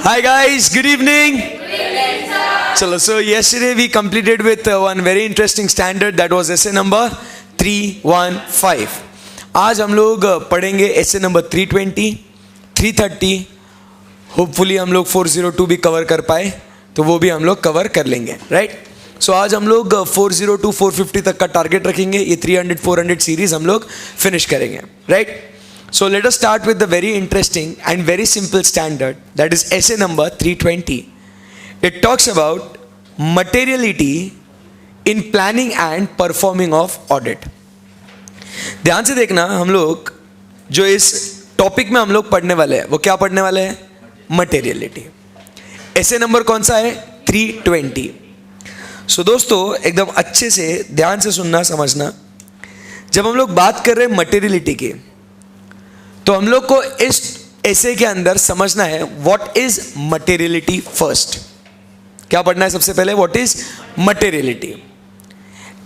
Hi guys, good evening. Chalo, so yesterday we completed with one very interesting standard that was essay number 315. आज हम लोग पढ़ेंगे essay number 320, 330. Hopefully हम लोग 402 भी कवर कर पाए तो वो भी हम लोग कवर कर लेंगे, राइट? सो आज हम लोग 402 450 तक का टारगेट रखेंगे. ये 300 400 सीरीज हम लोग फिनिश करेंगे, right? So let us start with the very interesting and very simple standard, that is essay number 320. It talks about materiality in planning and performing of audit. ध्यान से देखना, हम लोग जो इस टॉपिक में हम लोग पढ़ने वाले हैं वो क्या पढ़ने वाले हैं? मटेरियलिटी. essay नंबर कौन सा है? 320. सो दोस्तों एकदम अच्छे से ध्यान से सुनना समझना. जब हम लोग बात कर रहे हैं मटेरियलिटी की तो हम लोग को इस ऐसे के अंदर समझना है व्हाट इज मटेरियलिटी फर्स्ट. क्या पढ़ना है सबसे पहले? What is materiality.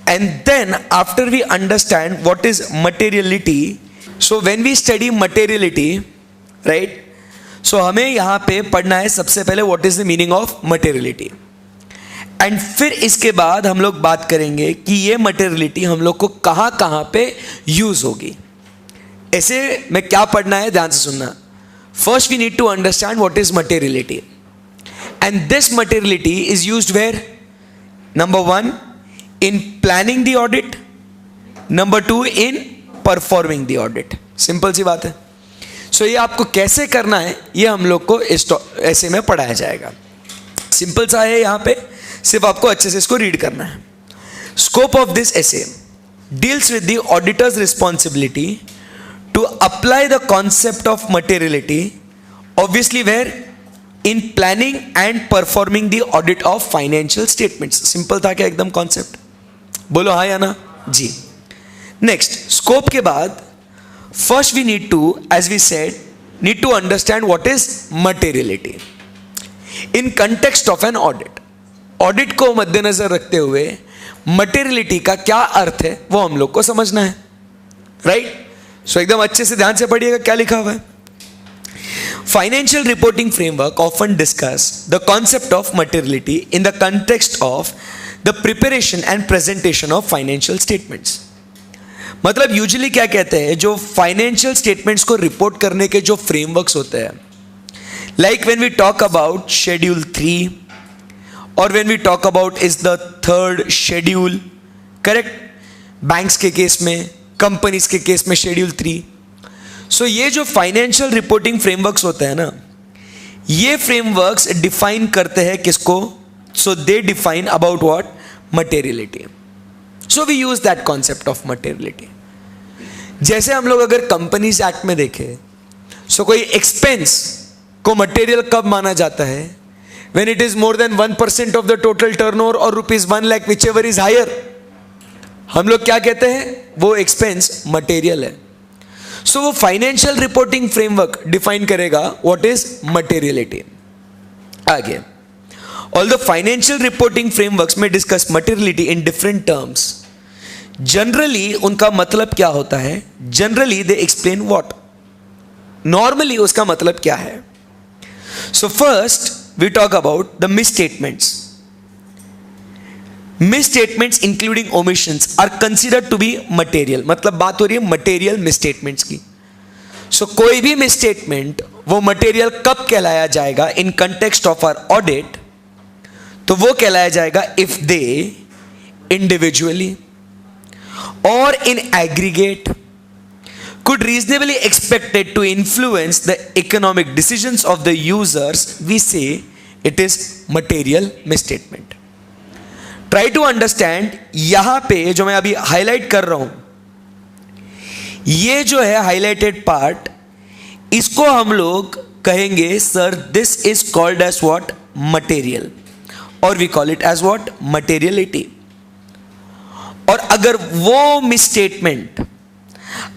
And then after we understand what is materiality, so when we study materiality, right, so हमें यहां पे पढ़ना है सबसे पहले what is the meaning of materiality. And फिर इसके बाद हम लोग बात करेंगे कि ये मटेरियलिटी हम लोग को कहां कहां पे यूज होगी. ऐसे में क्या पढ़ना है ध्यान से सुनना. First we need to understand what is materiality, and this materiality is used where? Number 1 in planning the audit, number 2 in performing the audit. Simple सी बात है. सो ये आपको कैसे करना है ये हम लोग को इस ऐसे में पढ़ाया जाएगा. सिंपल सा है, यहां पे सिर्फ आपको अच्छे से इसको रीड करना है. Scope of this essay deals with the auditor's responsibility to apply the concept of materiality, obviously where in planning and performing the audit of financial statements. Simple था क्या एकदम कॉन्सेप्ट? बोलो हाँ या ना जी. नेक्स्ट स्कोप के बाद first we need to, as we said, need to understand what is materiality in context of an audit. Audit को मद्देनजर रखते हुए मटेरियलिटी का क्या अर्थ है वो हम लोग को समझना है, राइट? सो एकदम अच्छे से ध्यान से पढ़िएगा क्या लिखा हुआ है. Financial reporting framework often discuss the concept of materiality in the context of the preparation and presentation of financial statements. मतलब यूजुअली क्या कहते हैं, जो फाइनेंशियल स्टेटमेंट्स को रिपोर्ट करने के जो फ्रेमवर्क्स होते हैं, like when we talk about schedule 3 और when we talk about is the third schedule, correct? Banks के केस में, कंपनीज के केस में शेड्यूल 3. सो ये जो फाइनेंशियल रिपोर्टिंग फ्रेमवर्क्स होते हैं ना, ये फ्रेमवर्क्स डिफाइन करते हैं किसको? So they define about what? Materiality. So we use that concept of materiality. जैसे हम लोग अगर कंपनीज एक्ट में देखें, सो कोई एक्सपेंस को मटेरियल कब माना जाता है? When it is more than 1% of the total turnover और ₹1 lakh, whichever is higher, हम लोग क्या कहते हैं? वो एक्सपेंस मटेरियल है. सो वो फाइनेंशियल रिपोर्टिंग फ्रेमवर्क डिफाइन करेगा व्हाट इज मटेरियलिटी. आगे all the financial reporting frameworks में discuss materiality in different terms. Generally उनका मतलब क्या होता है? Generally they explain what. Normally उसका मतलब क्या है? So first we talk about the misstatements. Misstatements including omissions are considered to be material. मतलब बात हो रही है मटेरियल मिसस्टेटमेंट्स की. सो कोई भी मिसस्टेटमेंट वो मटेरियल कब कहलाया जाएगा in context of our audit? तो वो कहलाया जाएगा इफ दे इंडिविजुअली और in aggregate could reasonably expected to influence the economic decisions of the users, we say it is material misstatement. Try to understand. यहां पे जो मैं अभी हाईलाइट कर रहा हूं, ये जो है हाईलाइटेड पार्ट, इसको हम लोग कहेंगे sir this is called as what? Material, और we call it as what? Materiality. और अगर वो मिसस्टेटमेंट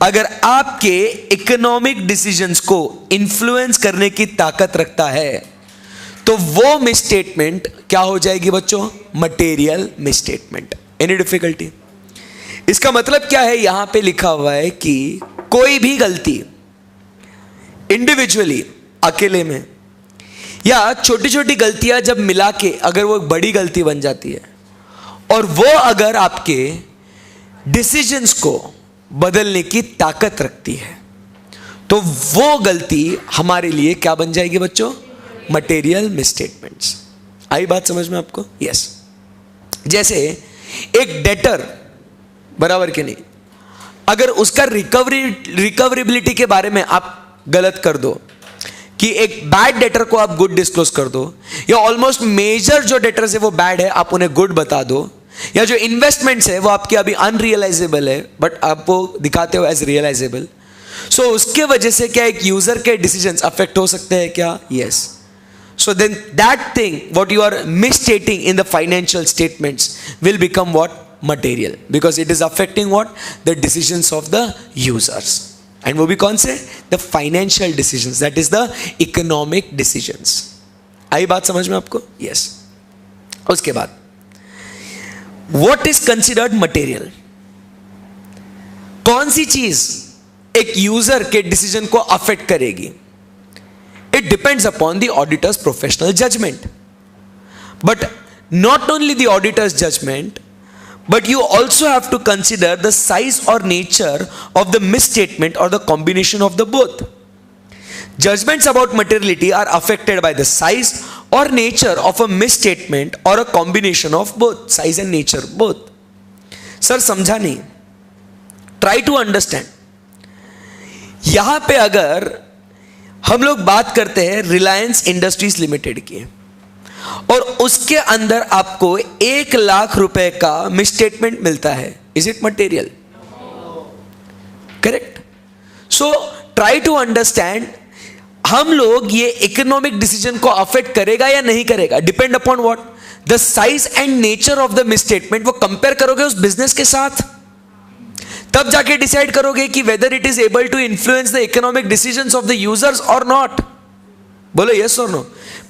अगर आपके इकोनॉमिक डिसीजंस को इन्फ्लुएंस करने की ताकत रखता है तो वो मिसस्टेटमेंट क्या हो जाएगी बच्चों? Material misstatement. Any difficulty? इसका मतलब क्या है? यहां पे लिखा हुआ है कि कोई भी गलती इंडिविजुअली, अकेले में, या छोटी छोटी गलतियां जब मिला के अगर वो एक बड़ी गलती बन जाती है, और वो अगर आपके डिसीजंस को बदलने की ताकत रखती है, तो वो गलती हमारे लिए क्या बन जाएगी बच्चों? Material misstatements. आई बात समझ में आपको? यस। जैसे एक डेटर, बराबर के नहीं, अगर उसका रिकवरेबिलिटी के बारे में आप गलत कर दो कि एक बैड डेटर को आप गुड डिस्क्लोज कर दो, या ऑलमोस्ट मेजर जो डेटर्स है वो बैड है आप उन्हें गुड बता दो, या जो इन्वेस्टमेंट्स है वो आपकी अभी अनरियलाइजेबल है बट आप वो दिखाते हो एज रियलाइजेबल, सो उसके वजह से क्या एक यूजर के डिसीजंस अफेक्ट हो सकते हैं क्या? Yes. So then that thing what you are misstating in the financial statements will become what? Material, because it is affecting what? The decisions of the users. And वो भी कौन से? The financial decisions, that is the economic decisions. आई बात समझ में आपको? Yes. उसके बाद what is considered material? कौन सी चीज एक यूजर के डिसीजन को अफेक्ट करेगी? It depends upon the auditor's professional judgment. But not only the auditor's judgment, but you also have to consider the size or nature of the misstatement or the combination of the both. Judgments about materiality are affected by the size or nature of a misstatement or a combination of both. Size and nature, both. Sir, समझा नहीं? Try to understand. यहां पे अगर हम लोग बात करते हैं रिलायंस इंडस्ट्रीज लिमिटेड की, और उसके अंदर आपको 1 लाख रुपए का मिसस्टेटमेंट मिलता है, is it material? Correct. So try to understand, हम लोग ये इकोनॉमिक डिसीजन को अफेक्ट करेगा या नहीं करेगा, depend upon what? The size and nature of the misstatement. वो कंपेयर करोगे उस बिजनेस के साथ, तब जाके डिसाइड करोगे कि whether it is able to influence the economic decisions of the users और नॉट। बोलो यस और नो।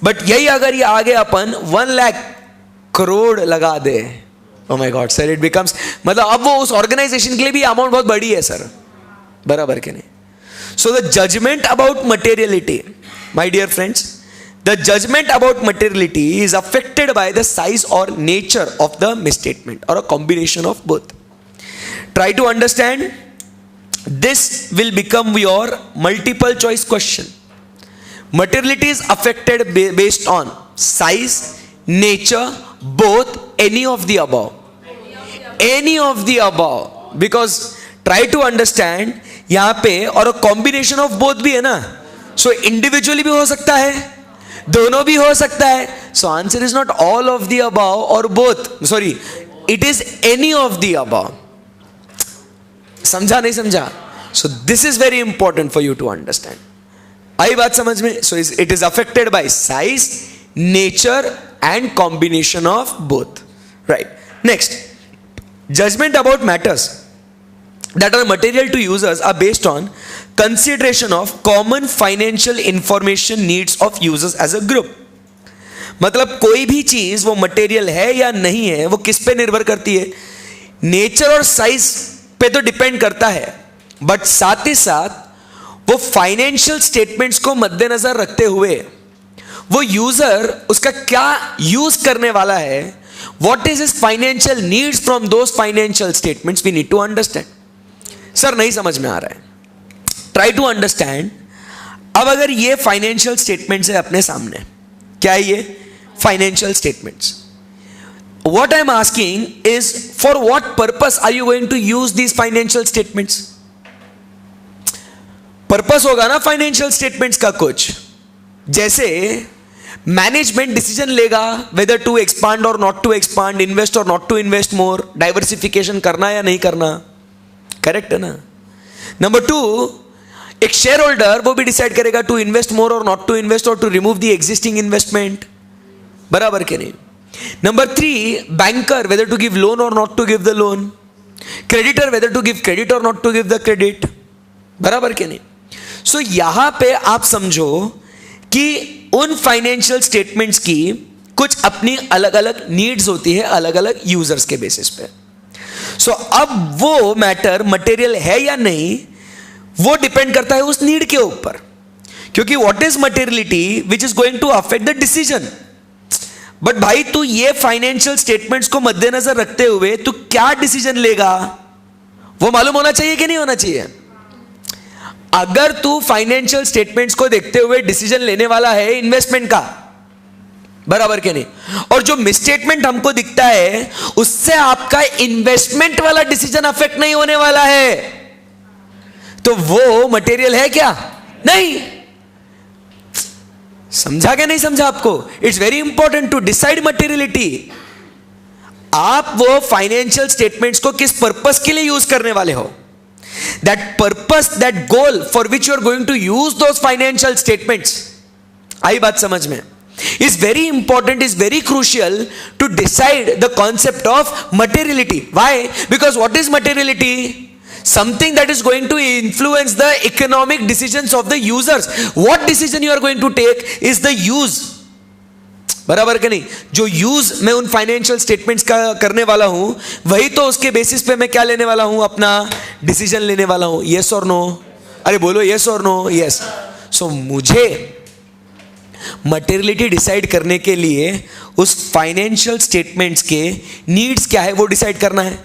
बट यही अगर ये आगे अपन 1 लाख करोड़ लगा दे, oh my god sir, it becomes, मतलब अब वो उस ऑर्गेनाइजेशन के लिए भी अमाउंट बहुत बड़ी है सर, बराबर के नहीं? So the judgement about materiality, my dear friends, the judgement about materiality is affected by the size और नेचर ऑफ द मिसस्टेटमेंट और a combination of both. Try to understand. This will become your multiple choice question. Materiality is affected based on size, nature, both, any of the above. Any of the above. Because try to understand, यहाँ पे और a combination of both भी है ना. So individually भी हो सकता है, दोनों भी हो सकता है. So answer is not all of the above or both. Sorry, it is any of the above. समझा नहीं समझा? So this is very important for you to understand. आई बात समझ में? So it is affected by size, nature and combination of both. Right. Next, judgement about matters that are material to users are based on consideration of common financial information needs of users as a group. मतलब कोई भी चीज वो material है या नहीं है, वो किस पे निर्भर करती है? नेचर और साइज पे तो डिपेंड करता है, बट साथ ही साथ वो फाइनेंशियल स्टेटमेंट्स को मद्देनजर रखते हुए वो यूजर उसका क्या यूज करने वाला है, what is his financial needs from those financial statements, we need to understand. Sir नहीं समझ में आ रहा है? Try to understand. अब अगर ये फाइनेंशियल स्टेटमेंट्स है अपने सामने, क्या है ये financial statements? What I am asking is, for what purpose are you going to use these financial statements? Purpose होगा ना फाइनेंशियल स्टेटमेंट्स का कुछ. जैसे मैनेजमेंट डिसीजन लेगा whether to expand or not to expand, invest or not to invest more, diversification करना या नहीं करना. करेक्ट है ना? नंबर 2, एक शेयर होल्डर वो भी डिसाइड करेगा टू इन्वेस्ट मोर और नॉट टू इन्वेस्ट, और to remove the existing investment. बराबर के नहीं? Number 3, banker whether to give loan or not to give the loan, creditor whether to give credit or not to give the credit. बराबर के नहीं? सो यहां पे आप समझो कि उन फाइनेंशियल स्टेटमेंट्स की कुछ अपनी अलग अलग नीड्स होती है अलग अलग यूजर्स के बेसिस पे. सो अब वो मैटर मटेरियल है या नहीं, वो डिपेंड करता है उस नीड के ऊपर. क्योंकि what is materiality which is going to affect the decision. But भाई तू ये फाइनेंशियल स्टेटमेंट्स को मद्देनजर रखते हुए तू क्या डिसीजन लेगा वो मालूम होना चाहिए कि नहीं होना चाहिए. अगर तू फाइनेंशियल स्टेटमेंट्स को देखते हुए डिसीजन लेने वाला है इन्वेस्टमेंट का, बराबर के नहीं, और जो मिसस्टेटमेंट हमको दिखता है उससे आपका इन्वेस्टमेंट वाला डिसीजन अफेक्ट नहीं होने वाला है, तो वो मटेरियल है क्या? नहीं. समझा क्या नहीं समझा आपको? It's very important to decide materiality. आप वो फाइनेंशियल स्टेटमेंट्स को किस पर्पस के लिए यूज करने वाले हो, that purpose, that goal for which you are going to use those financial statements. आई बात समझ में? is very important, is very crucial to decide the concept of materiality. Why? Because what is materiality? Something that is going to influence the economic decisions of the users. What decision you are going to take is the use. बराबर के नहीं? जो use मैं उन financial statements का करने वाला हूं, वही तो उसके बेसिस पे मैं क्या लेने वाला हूं, अपना डिसीजन लेने वाला हूं. यस और नो? अरे बोलो यस और नो. यस. सो मुझे मटेरियलिटी डिसाइड करने के लिए उस फाइनेंशियल स्टेटमेंट्स के नीड्स क्या है वो डिसाइड करना है.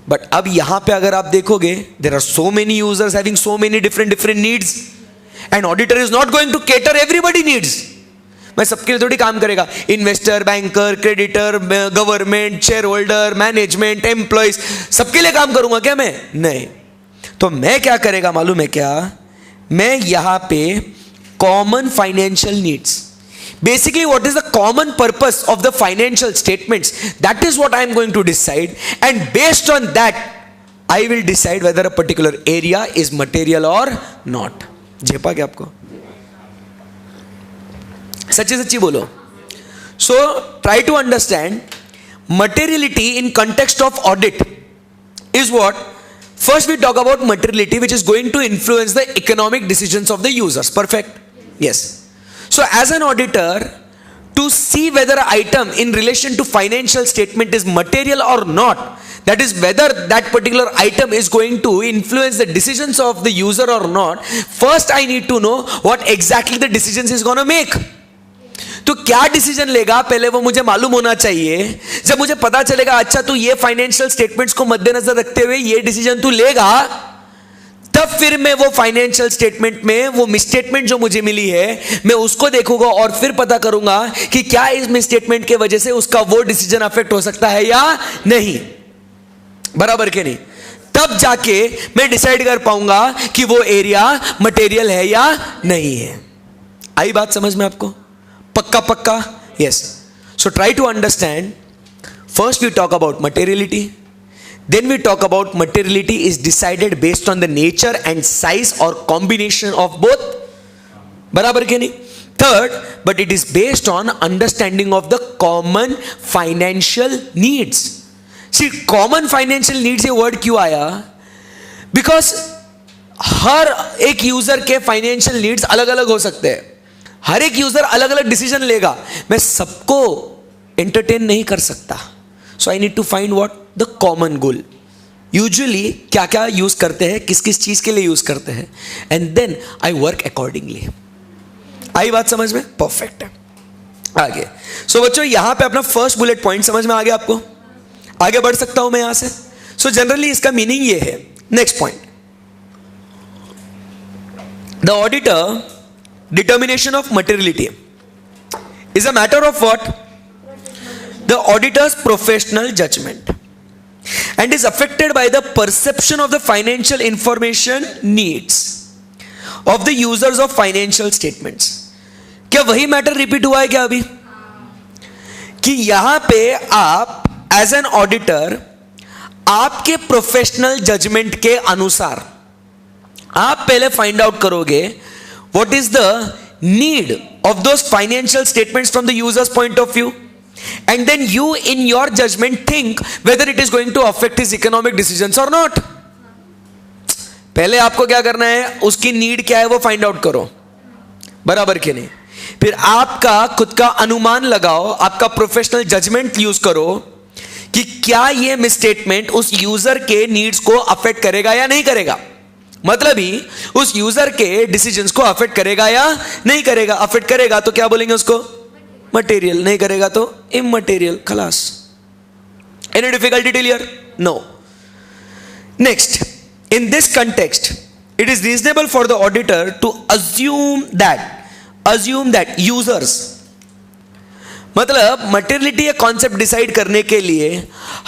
बट अब यहां पे अगर आप देखोगे, there are so many users having so many different needs, and auditor is not going to cater everybody needs. मैं सबके लिए थोड़ी काम करेगा. Investor, banker, creditor, government, share holder, management, employees, सबके लिए काम करूंगा क्या मैं? नहीं. तो मैं क्या करेगा मालूम है क्या? मैं यहां पे common financial needs, basically what is the common purpose of the financial statements, that is what I am going to decide, and based on that I will decide whether a particular area is material or not. झेपा क्या आपको? सच्ची सच्ची बोलो. So try to understand materiality in context of audit is what. First we talk about materiality which is going to influence the economic decisions of the users. Perfect? Yes. So as an auditor, to see whether an item in relation to financial statement is material or not, that is whether that particular item is going to influence the decisions of the user or not, first I need to know what exactly the decisions is going to make. तो क्या decision लेगा पहले वो मुझे मालूम होना चाहिए. जब मुझे पता चलेगा अच्छा तू ये फाइनेंशियल स्टेटमेंट्स को मद्देनजर रखते हुए ये डिसीजन तू लेगा, तब फिर मैं वो फाइनेंशियल स्टेटमेंट में वो मिसस्टेटमेंट जो मुझे मिली है मैं उसको देखूंगा और फिर पता करूंगा कि क्या इस मिसस्टेटमेंट के वजह से उसका वो डिसीजन अफेक्ट हो सकता है या नहीं. बराबर के नहीं? तब जाके मैं डिसाइड कर पाऊंगा कि वो एरिया मटेरियल है या नहीं है. आई बात समझ में आपको? पक्का पक्का? Yes. So try to understand. First we talk about materiality, then we talk about materiality is decided based on the nature and size or combination of both. बराबर के नहीं? Third, but it is based on understanding of the common financial needs. See, common financial needs ये word क्यों आया? Because हर एक user के financial needs अलग अलग हो सकते हैं. हर एक यूजर अलग अलग डिसीजन लेगा. मैं सबको एंटरटेन नहीं कर सकता. So I need to find what the common goal. Usually क्या क्या यूज करते हैं, किस किस चीज के लिए यूज करते हैं, and then I work accordingly. आई बात समझ में? परफेक्ट है. आगे. सो बच्चों यहां पे अपना फर्स्ट बुलेट पॉइंट समझ में आ गया आपको? आगे बढ़ सकता हूं मैं यहां से? सो जनरली इसका मीनिंग ये है. Next point, the auditor determination of materiality is a matter of what? The auditor's professional judgment, and is affected by the perception of the financial information needs of the users of financial statements. क्या वही matter repeat हुआ है क्या अभी? कि यहां पे आप एज एन ऑडिटर आपके प्रोफेशनल जजमेंट के अनुसार आप पहले फाइंड आउट करोगे what is the need of those financial statements from the user's point of view, and then you in your judgment think whether it is going to affect his economic decisions or not. पहले आपको क्या करना है, उसकी need क्या है वो find out करो. बराबर के नहीं? फिर आपका खुद का अनुमान लगाओ, आपका प्रोफेशनल जजमेंट यूज करो कि क्या ये मिसस्टेटमेंट उस यूजर के नीड्स को अफेक्ट करेगा या नहीं करेगा. मतलब ही उस यूजर के डिसीजंस को अफेक्ट करेगा या नहीं करेगा। अफेक्ट करेगा तो क्या बोलेंगे उसको, मटेरियल, नहीं करेगा तो इमटेरियल, खलास। Any difficulty till here? No. Next, in this context it is reasonable for the auditor to assume that users, मतलब मटेरियलिटी कॉन्सेप्ट डिसाइड करने के लिए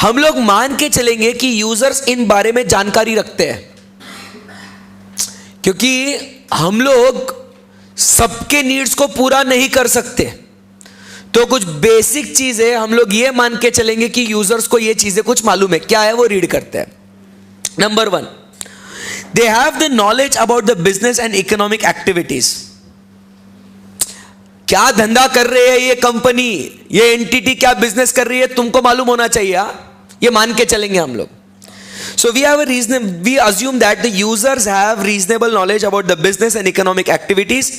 हम लोग मान के चलेंगे कि यूजर्स इन बारे में जानकारी रखते हैं, क्योंकि हम लोग सबके नीड्स को पूरा नहीं कर सकते। तो कुछ बेसिक चीजें हम लोग ये मान के चलेंगे कि यूजर्स को ये चीजें कुछ मालूम है, क्या है वो रीड करते हैं। Number 1, they have the knowledge about the business and economic activities. क्या धंधा कर रहे हैं ये कंपनी, ये एंटिटी क्या बिजनेस कर रही है, तुमको मालूम होना चाहिए, ये मान के चलेंगे हम लोग। So we assume that the users have reasonable knowledge about the business and economic activities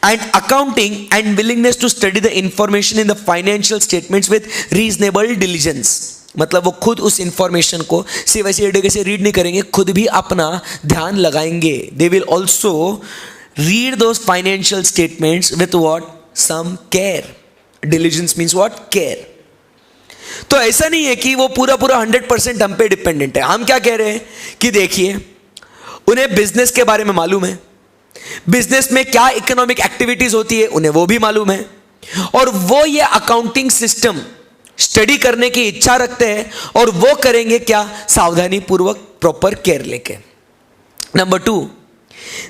and accounting and willingness to study the information in the financial statements with reasonable diligence. मतलब वो खुद उस इंफॉर्मेशन को सिर्फ ऐसे एडे से read नहीं करेंगे, खुद भी अपना ध्यान लगाएंगे। They will also read those financial statements with what, some care. Diligence means what, care. तो ऐसा नहीं है कि वो पूरा 100% हम पे डिपेंडेंट है। हम क्या कह रहे हैं कि देखिए, उन्हें बिजनेस के बारे में मालूम है, बिजनेस में क्या इकोनॉमिक एक्टिविटीज होती है उन्हें वो भी मालूम है, और वो ये अकाउंटिंग सिस्टम स्टडी करने की इच्छा रखते हैं, और वो करेंगे क्या, सावधानी पूर्वक, प्रॉपर केयर लेके। Number 2,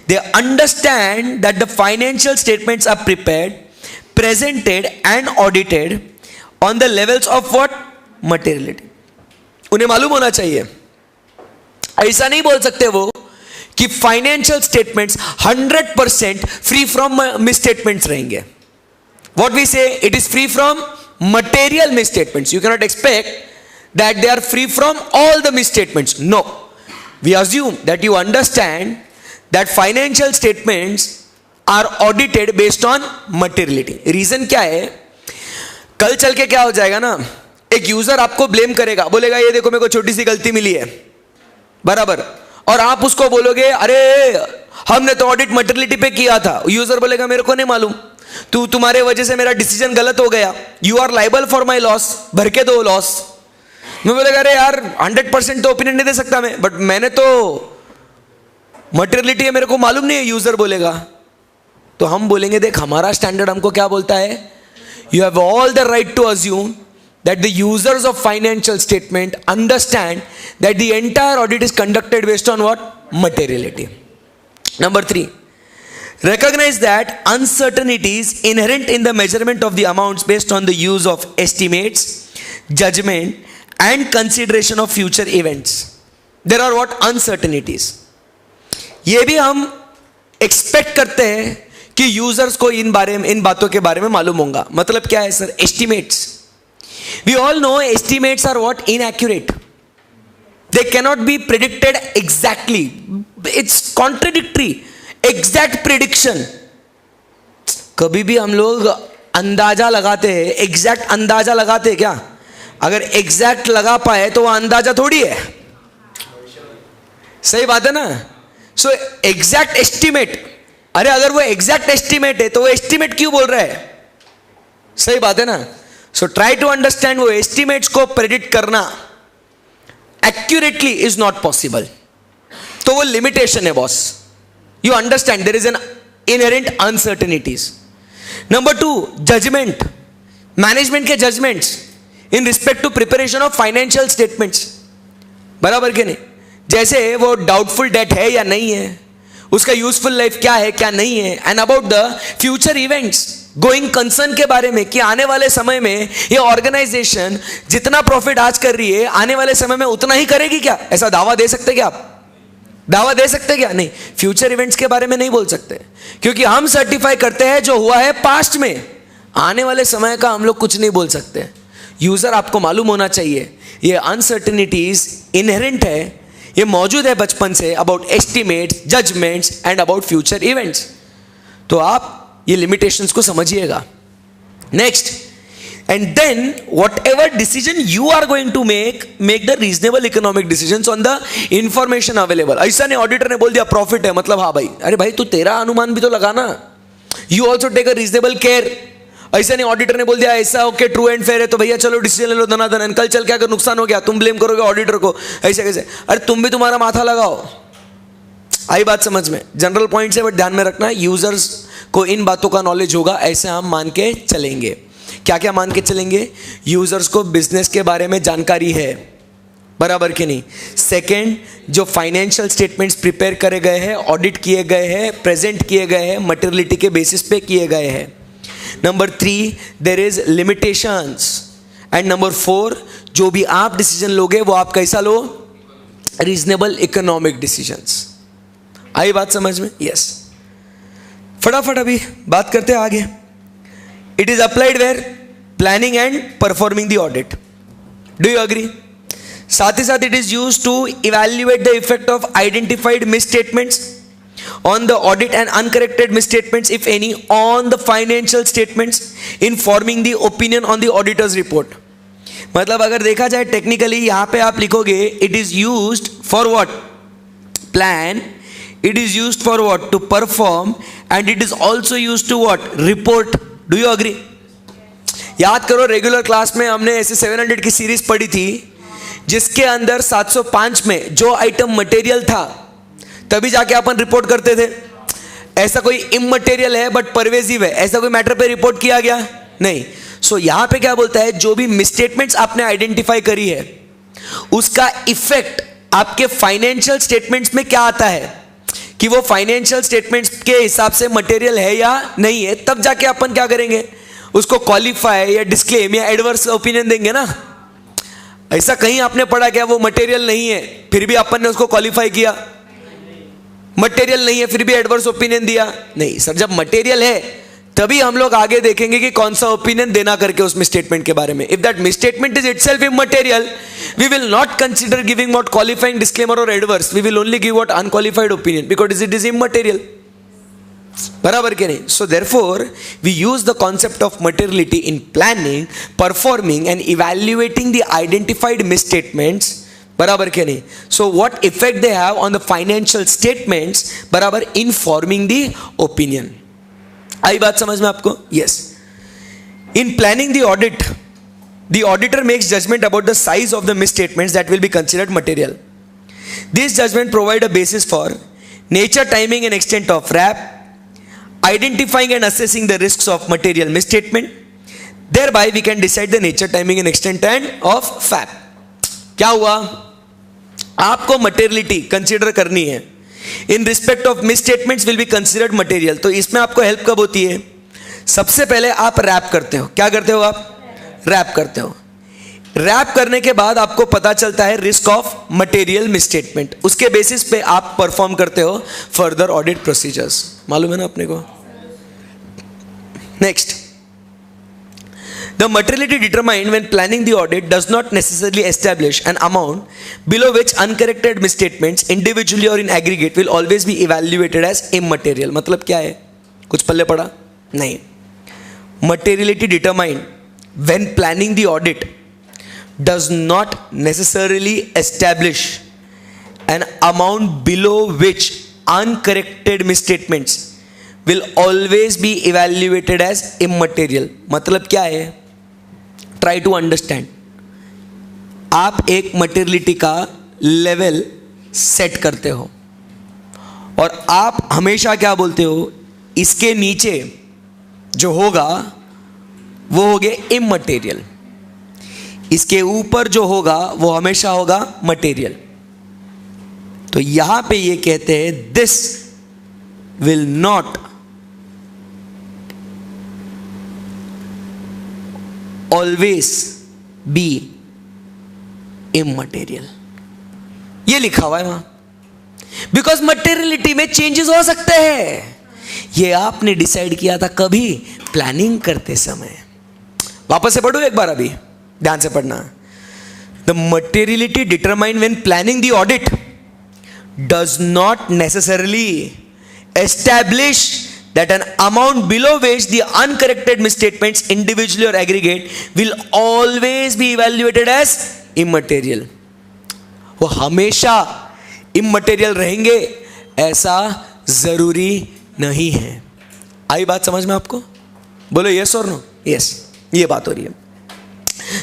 they understand that the financial statements are prepared, presented and audited on the levels of what, materiality. उन्हें मालूम होना चाहिए, ऐसा नहीं बोल सकते वो कि financial statements 100% free from misstatements रहेंगे। व्हाट वी से, it is free from material misstatements. You cannot expect that they are free from all the misstatements. No. We assume that you understand that financial statements are audited based on materiality. Reason क्या है, कल चल के क्या हो जाएगा ना, एक यूजर आपको ब्लेम करेगा, बोलेगा ये देखो मेरे को छोटी सी गलती मिली है, बराबर, और आप उसको बोलोगे अरे हमने तो ऑडिट मटेरियलिटी पे किया था। यूजर बोलेगा मेरे को नहीं मालूम, तुम्हारे वजह से मेरा डिसीजन गलत हो गया, you are liable for my loss, भर के दो लॉस। मैं बोलेगा अरे यार 100% तो ओपिनियन नहीं दे सकता मैं, बट मैंने तो मटेरियलिटी है मेरे को मालूम नहीं है, यूजर बोलेगा। तो हम बोलेंगे देख हमारा स्टैंडर्ड हमको क्या बोलता है, you have all the right to assume that the users of financial statement understand that the entire audit is conducted based on what, materiality. Number 3, recognize that uncertainties inherent in the measurement of the amounts based on the use of estimates, judgment and consideration of future events. There are what, uncertainties. ये भी हम expect करते हैं कि users को इन बातों के बारे में मालूम होगा। मतलब क्या है sir, estimates. We all know estimates are what, inaccurate. They cannot be predicted exactly. It's contradictory. Exact prediction. कभी भी हम लोग अंदाजा लगाते हैं, एग्जैक्ट अंदाजा लगाते हैं क्या? अगर एग्जैक्ट लगा पाए तो वह अंदाजा थोड़ी है, सही बात है ना? सो एग्जैक्ट एस्टिमेट, अरे अगर वो एग्जैक्ट एस्टिमेट है तो वो एस्टिमेट क्यों बोल रहा है, सही बात है ना? सो ट्राई टू अंडरस्टैंड, वो एस्टिमेट्स को प्रेडिक्ट करना एक्यूरेटली इज नॉट पॉसिबल। तो वो लिमिटेशन है boss. You understand there is an inherent uncertainties. Number 2, judgment, management के judgments in respect to preparation of financial statements, बराबर के नहीं? जैसे वो डाउटफुल डेट है या नहीं है, उसका यूजफुल लाइफ क्या है क्या नहीं है, and about the future events, going concern के बारे में कि आने वाले समय में ये ऑर्गेनाइजेशन जितना प्रॉफिट आज कर रही है आने वाले समय में उतना ही करेगी क्या? ऐसा दावा दे सकते क्या आप? दावा दे सकते क्या? नहीं। फ्यूचर इवेंट्स के बारे में नहीं बोल सकते, क्योंकि हम सर्टिफाई करते हैं जो हुआ है पास्ट में, आने वाले समय का हम लोग कुछ नहीं बोल सकते। यूजर आपको मालूम होना चाहिए ये अनसर्टेनिटीज इनहेरेंट है, ये मौजूद है बचपन से, about estimates, judgments and about future events. तो आप ये लिमिटेशंस को समझिएगा। Next, and then whatever decision you are going to make the reasonable economic decisions on the information available. ऐसा नहीं ऑडिटर ने बोल दिया प्रॉफिट है मतलब हाँ भाई, अरे भाई तू तेरा अनुमान भी तो लगाना, you also take a reasonable care. ऐसा नहीं ऑडिटर ने बोल दिया ऐसा ओके ट्रू एंड फेयर है तो भैया चलो डिसीजन ले लो धनाधन, कल चल के अगर नुकसान हो गया तुम ब्लेम करोगे ऑडिटर को, ऐसे कैसे? अरे तुम भी तुम्हारा माथा लगाओ. आई बात समझ में? जनरल पॉइंट्स है बट ध्यान में रखना यूजर्स को इन बातों का नॉलेज होगा, ऐसे हम मान के चलेंगे. क्या क्या मान के चलेंगे? यूजर्स को बिजनेस के बारे में जानकारी है, बराबर कि नहीं. सेकंड, जो फाइनेंशियल स्टेटमेंट्स प्रिपेयर करे गए हैं, ऑडिट किए गए हैं, प्रेजेंट किए गए हैं, मटेरियलिटी के बेसिस पे किए गए हैं. Number 3, there is limitations. And number 4, जो भी आप डिसीजन लोगे वो आप कैसा लो? Reasonable economic decisions. आई बात समझ में? यस. फटाफट अभी बात करते हैं आगे. It is applied where? Planning and performing the audit. Do you agree? साथ ही साथ it is used to evaluate the effect of identified misstatements on the audit and uncorrected misstatements if any on the financial statements in forming the opinion on the auditor's report. मतलब अगर देखा जाए technically यहाँ पे आप लिखोगे it is used for what? Plan. It is used for what? To perform. And it is also used to what? Report. Do you agree? याद करो रेगुलर क्लास में हमने ऐसे 700 की सीरीज पढ़ी थी जिसके अंदर 705 में जो आइटम मटेरियल था तभी जाके अपन रिपोर्ट करते थे. ऐसा कोई इमटेरियल है बट परवेजिव है, ऐसा कोई मैटर पे रिपोर्ट किया गया नहीं. सो यहां पे क्या बोलता है? जो भी मिसस्टेटमेंट्स आपने आइडेंटिफाई करी है उसका इफेक्ट आपके फाइनेंशियल स्टेटमेंट्स में क्या आता है कि वो फाइनेंशियल स्टेटमेंट्स के हिसाब से मटेरियल है या नहीं है, तब जाके अपन क्या करेंगे? उसको क्वालिफाई या डिस्क्लेम या एडवर्स ओपिनियन देंगे ना. ऐसा कहीं आपने पढ़ा क्या वो मटेरियल नहीं है फिर भी अपन ने उसको क्वालिफाई किया? मटेरियल नहीं है फिर भी एडवर्स ओपिनियन दिया? नहीं सर, जब मटेरियल है तभी हम लोग आगे देखेंगे कि कौन सा ओपिनियन देना करके उस मिसस्टेटमेंट के बारे में. If that misstatement is itself immaterial, we will not consider giving what qualifying disclaimer or adverse. We will only give what unqualified opinion because it is immaterial. बराबर के नहीं? So therefore we use the concept of materiality in planning, performing and evaluating the identified misstatements. बराबर के नहीं? So what effect they have on the financial statements, बराबर in forming the opinion. आई बात समझ में आपको? Yes. In planning the audit, the auditor makes judgment about the size of the misstatements that will be considered material. This judgment provide a basis for nature, timing and extent of RAP, identifying and assessing the risks of material misstatement. Thereby we can decide the nature, timing and extent of FAP. क्या हुआ? आपको materiality consider करनी है. In respect of misstatements will be considered material. तो इसमें आपको help कब होती है? सबसे पहले आप रैप करते हो. क्या करते हो आप? रैप करते हो. रैप करने के बाद आपको पता चलता है रिस्क ऑफ मटेरियल मिसस्टेटमेंट. उसके बेसिस पे आप परफॉर्म करते हो फर्दर ऑडिट प्रोसीजर्स. मालूम है ना अपने को? Next, the materiality determined when planning the audit does not necessarily establish an amount below which uncorrected misstatements individually or in aggregate will always be evaluated as immaterial. मतलब क्या है? कुछ पल्ले पड़ा? नहीं. Materiality determined when planning the audit does not necessarily establish an amount below which uncorrected misstatements will always be evaluated as immaterial. मतलब क्या है? Try to understand. आप एक मटेरियलिटी का लेवल सेट करते हो और आप हमेशा क्या बोलते हो? इसके नीचे जो होगा वो हो गए इमटेरियल, इसके ऊपर जो होगा वो हमेशा होगा मटेरियल. तो यहां पे ये कहते हैं this will not always be immaterial. ये लिखा हुआ है वहां. बिकॉज मटेरियलिटी में चेंजेस हो सकते हैं. ये आपने डिसाइड किया था कभी? प्लानिंग करते समय. वापस से पढ़ो एक बार, अभी ध्यान से पढ़ना. The materiality determined when planning the audit does not necessarily establish that an amount below which the uncorrected misstatements individually or aggregate will always be evaluated as immaterial. वो हमेशा immaterial रहेंगे ऐसा जरूरी नहीं है. आई बात समझ में आपको? बोलो yes or no? Yes, ये बात हो रही है.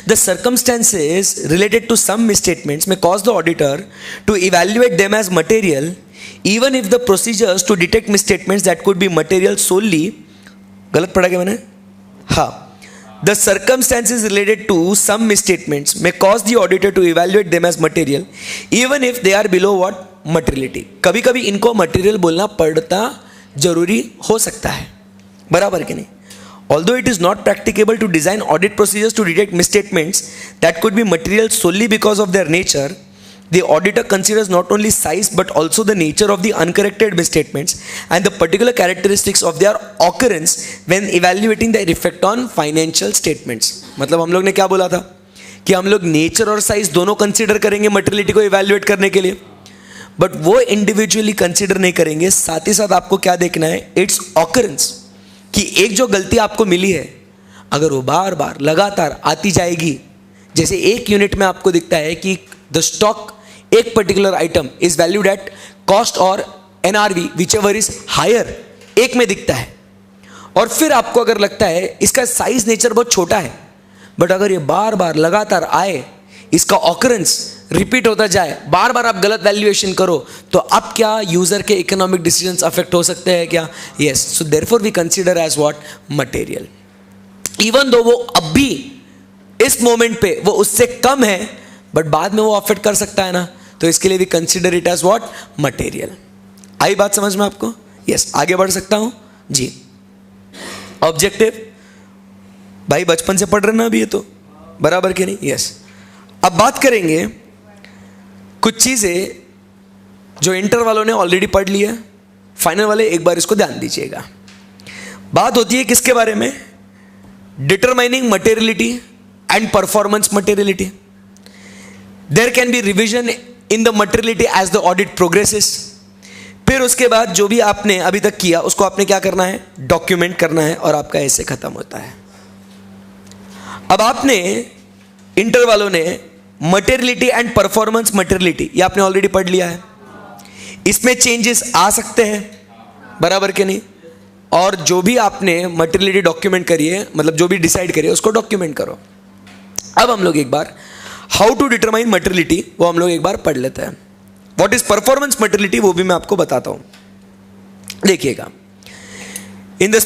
The circumstances related to some misstatements may cause the auditor to evaluate them as material, even if the procedures to detect misstatements that could be material solely. गलत पढ़ा क्या मैंने? हाँ. The circumstances related to some misstatements may cause the auditor to evaluate them as material, even if they are below what? Materiality. कभी कभी इनको material बोलना पड़ता जरूरी हो सकता है. बराबर कि नहीं? Although it is not practicable to design audit procedures to detect misstatements that could be material solely because of their nature, the auditor considers not only size but also the nature of the uncorrected misstatements and the particular characteristics of their occurrence when evaluating their effect on financial statements. मतलब हम लोग ने क्या बोला था कि हम लोग नेचर और साइज दोनों कंसीडर करेंगे मटेरियलिटी को इवैल्यूएट करने के लिए, बट वो इंडिविजुअली कंसीडर नहीं करेंगे. साथ ही साथ आपको क्या देखना है? इट्स ऑकरेंस, कि एक जो गलती आपको मिली है अगर वो बार बार लगातार आती जाएगी, जैसे एक यूनिट में आपको दिखता है कि द स्टॉक एक particular item is valued at cost और NRV whichever is higher, एक में दिखता है, और फिर आपको अगर लगता है इसका साइज नेचर बहुत छोटा है, बट अगर ये बार बार लगातार आए, इसका ऑकरेंस रिपीट होता जाए, बार बार आप गलत वैल्यूएशन करो, तो अब क्या यूजर के इकोनॉमिक डिसीजंस अफेक्ट हो सकते हैं क्या? Yes. So therefore we consider as what? Material. Even though वो अब भी इस मोमेंट पे वो उससे कम है, बट बाद में वो अफेक्ट कर सकता है ना, तो इसके लिए we consider it as what? Material. आई बात समझ में आपको? यस. आगे बढ़ सकता हूं जी. ऑब्जेक्टिव भाई बचपन से पढ़ रहे ना अभी ये तो, बराबर कि नहीं? यस. अब बात करेंगे कुछ चीजें जो इंटर वालों ने ऑलरेडी पढ़ ली है, फाइनल वाले एक बार इसको ध्यान दीजिएगा. बात होती है किसके बारे में? Determining materiality and performance materiality. There can be revision in the materiality as the audit progresses. फिर उसके बाद जो भी आपने अभी तक किया उसको आपने क्या करना है? डॉक्यूमेंट करना है, और आपका ऐसे खत्म होता है. अब आपने इंटर वालों ने मटेरियलिटी एंड परफॉर्मेंस मटेरियलिटी ये आपने ऑलरेडी पढ़ लिया है. इसमें चेंजेस आ सकते हैं, बराबर के नहीं? और जो भी आपने मटेरियलिटी डॉक्यूमेंट करी है, मतलब जो भी डिसाइड करिए उसको डॉक्यूमेंट करो. अब हम लोग एक बार हाउ टू डिटरमाइन मटेरियलिटी वो हम लोग एक बार पढ़ लेते हैं. व्हाट इज परफॉर्मेंस मटेरियलिटी वो भी मैं आपको बताता हूं. देखिएगा, in the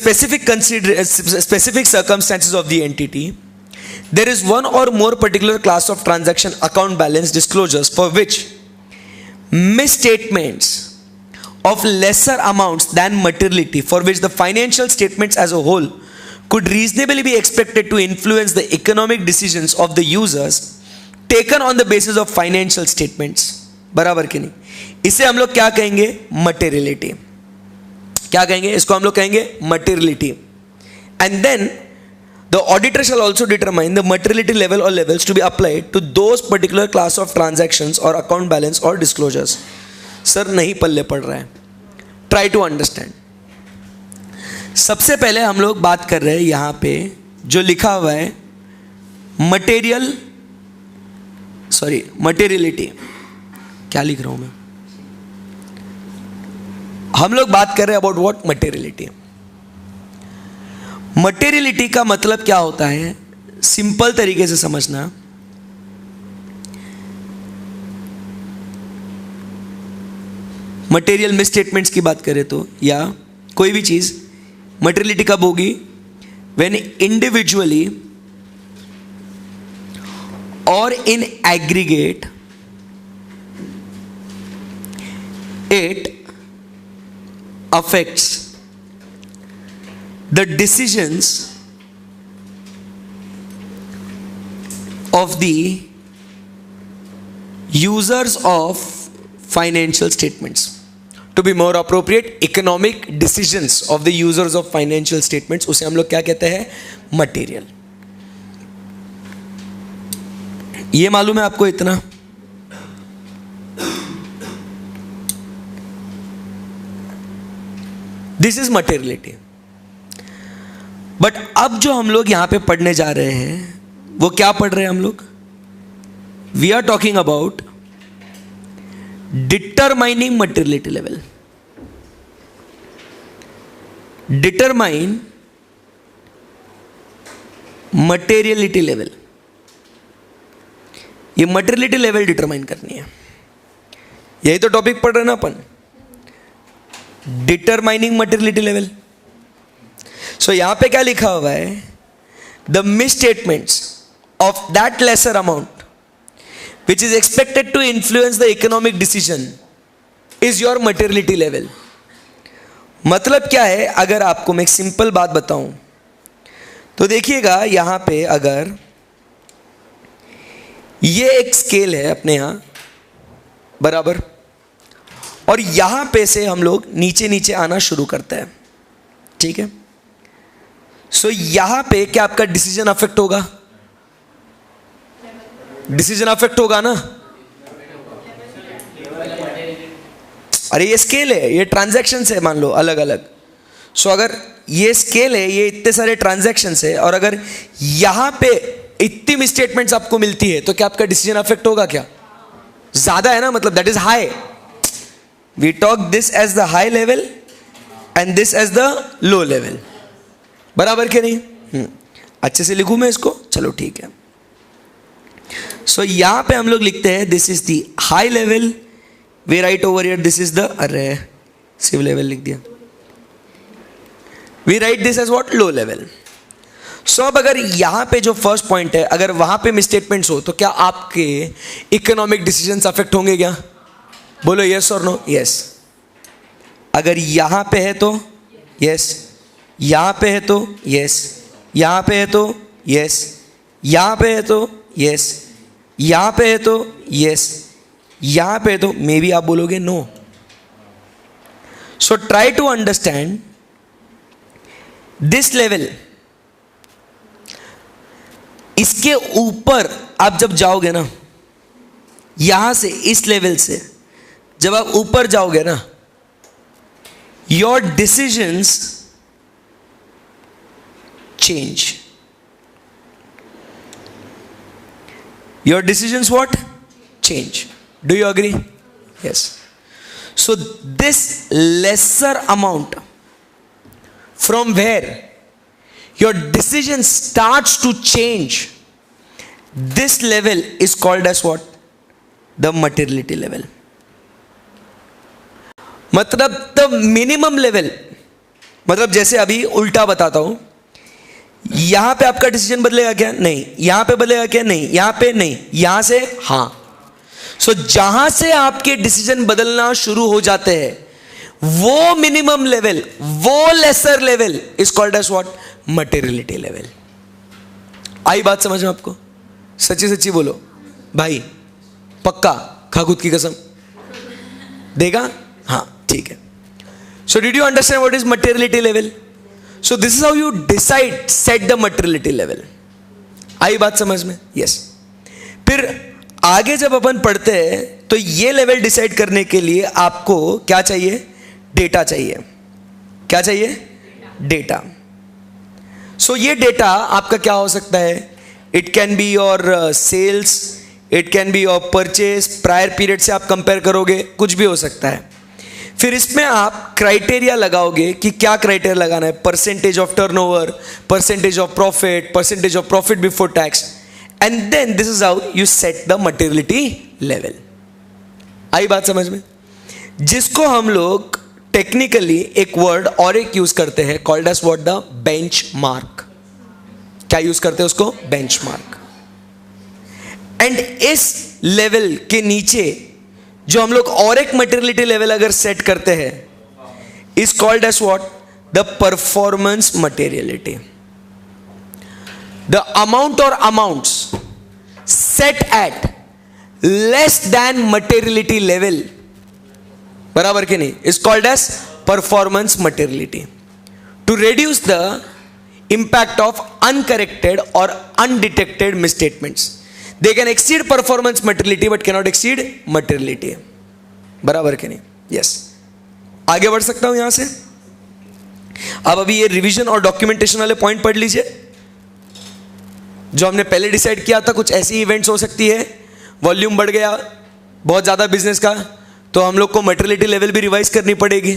specific circumstances of the entity there is one or more particular class of transaction account balance disclosures for which misstatements of lesser amounts than materiality, for which the financial statements as a whole could reasonably be expected to influence the economic decisions of the users taken on the basis of financial statements. बराबर कि नहीं? इसे हम लोग क्या कहेंगे? Materiality. क्या कहेंगे इसको? हम लोग कहेंगे materiality. And then the auditor shall also determine the materiality level or levels to be applied to those particular class of transactions or account balance or disclosures. Sir नहीं पल्ले पड़ रहा है. Try to understand. सबसे पहले हम लोग बात कर रहे हैं यहां पे जो लिखा हुआ है मटेरियलिटी. क्या लिख रहा हूं मैं? हम लोग बात कर रहे हैं अबाउट व्हाट? मटेरियलिटी. मटेरियलिटी का मतलब क्या होता है? सिंपल तरीके से समझना. मटेरियल मिसस्टेटमेंट्स की बात करें तो, या कोई भी चीज मटेरियलिटी कब होगी? व्हेन इंडिविजुअली और in aggregate it affects the decisions of the users of financial statements. To be more appropriate, economic decisions of the users of financial statements, उसे हम लोग क्या कहते हैं? मटेरियल. ये मालूम है आपको इतना? This is materiality. बट अब जो हम लोग यहां पे पढ़ने जा रहे हैं वो क्या पढ़ रहे हैं हम लोग? We are talking about determining materiality level. Determine materiality level, ये मटेरियलिटी लेवल डिटरमाइन करनी है। यही तो टॉपिक पढ़ रहे हैं ना अपन, डिटरमाइनिंग मटेरियलिटी लेवल। सो यहां पे क्या लिखा हुआ है? The misstatements of that lesser amount which is expected to influence the economic decision is your materiality level. मतलब क्या है? अगर आपको मैं एक सिंपल बात बताऊं तो देखिएगा, यहां पे अगर ये एक स्केल है अपने यहां बराबर, और यहां पे से हम लोग नीचे नीचे आना शुरू करते हैं, ठीक है? सो यहां पे क्या आपका डिसीजन अफेक्ट होगा? डिसीजन अफेक्ट होगा ना? अरे ये स्केल है, ये ट्रांजैक्शंस है, मान लो अलग अलग। सो अगर ये स्केल है, ये इतने सारे ट्रांजैक्शंस है, और अगर यहां पे इतनी मिसस्टेटमेंट्स आपको मिलती है तो क्या आपका डिसीजन अफेक्ट होगा? क्या ज्यादा है ना, मतलब that is high. We talk this as the high level and this as the low level, बराबर के नहीं? अच्छे से लिखूं मैं इसको? चलो ठीक है। सो यहां पे हम लोग लिखते हैं this is the high level, we write over here this is the, अरे सिव लेवल लिख दिया, we write this as what? Low level. So अब अगर यहां पे जो फर्स्ट पॉइंट है, अगर वहां पे मिसस्टेटमेंट्स हो तो क्या आपके इकोनॉमिक डिसीजंस अफेक्ट होंगे क्या? बोलो यस और नो? यस। अगर यहां पे है तो यस, यहां पे है तो यस, यहां पे है तो यस, यहां पे है तो यस, यहां पे है तो यस, यहां पे है तो मे बी आप बोलोगे no. So try to understand this level. इसके ऊपर आप जब जाओगे ना, यहां से इस लेवल से जब आप ऊपर जाओगे ना, your decisions change. Your decisions what? Change. Do you agree? Yes. So this lesser amount from where your decision starts to change, this level is called as what? The materiality level. मतलब the minimum level, मतलब जैसे अभी उल्टा बताता हूं, यहां पे आपका डिसीजन बदलेगा क्या? नहीं। यहां पे बदलेगा क्या? नहीं। यहां पे नहीं, यहां से हां। सो जहां से आपके डिसीजन बदलना शुरू हो जाते हैं, वो मिनिमम लेवल, वो lesser level is called as what? Materiality level. आई बात समझ में आपको? सच्ची सच्ची बोलो भाई, पक्का? खा खुद की कसम देगा? हाँ ठीक है। So did you understand what is materiality level? So this is how you decide, set the materiality level. आई बात समझ में? यस। फिर आगे जब अपन पढ़ते हैं तो ये लेवल डिसाइड करने के लिए आपको क्या चाहिए? डेटा चाहिए। क्या चाहिए? डेटा। सो ये डेटा आपका क्या हो सकता है? It can be your sales, it can be your purchase, prior period से आप कंपेयर करोगे, कुछ भी हो सकता है। फिर इसमें आप क्राइटेरिया लगाओगे कि क्या क्राइटेरिया लगाना है? Percentage of turnover, percentage of profit before tax, and then this is how you set the materiality level. आई बात समझ में? जिसको हम लोग टेक्निकली एक वर्ड और एक यूज करते हैं, called as what? The benchmark. क्या यूज करते हैं उसको? बेंचमार्क। एंड इस लेवल के नीचे जो हम लोग और एक मटेरियलिटी लेवल अगर सेट करते हैं, is called as what? The performance materiality. The amount और amounts set at less than materiality level, बराबर के नहीं, is called as performance materiality. To reduce the impact of uncorrected और undetected misstatements, they can exceed performance materiality but cannot exceed materiality, बराबर के नहीं? Yes. आगे बढ़ सकता हूं यहां से? अब अभी ये रिवीजन और डॉक्यूमेंटेशन वाले पॉइंट पढ़ लीजिए। जो हमने पहले डिसाइड किया था, कुछ ऐसी इवेंट्स हो सकती है, वॉल्यूम बढ़ गया बहुत ज़्यादा बिजनेस का, तो हम लोग को मटेरियलिटी लेवल भी रिवाइज करनी पड़ेगी,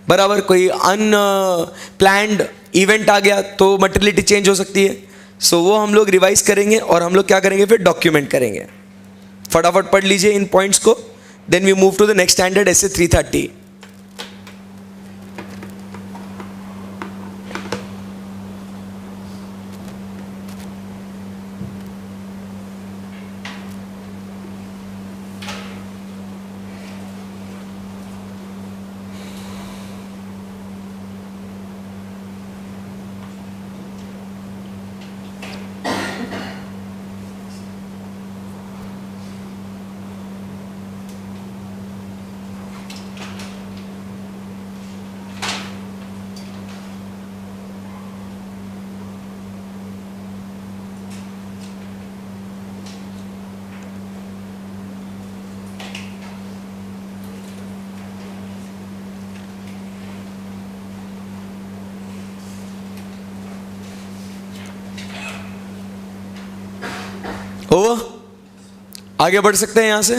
बराबर। कोई अनप्लैंड इवेंट आ गया तो मटेरियलिटी चेंज हो सकती है। सो वो हम लोग रिवाइज करेंगे और हम लोग क्या करेंगे, फिर डॉक्यूमेंट करेंगे। फटाफट पढ़ लीजिए इन पॉइंट्स को, then we move to the next standard SA 330। Over, आगे बढ़ सकते हैं यहां से।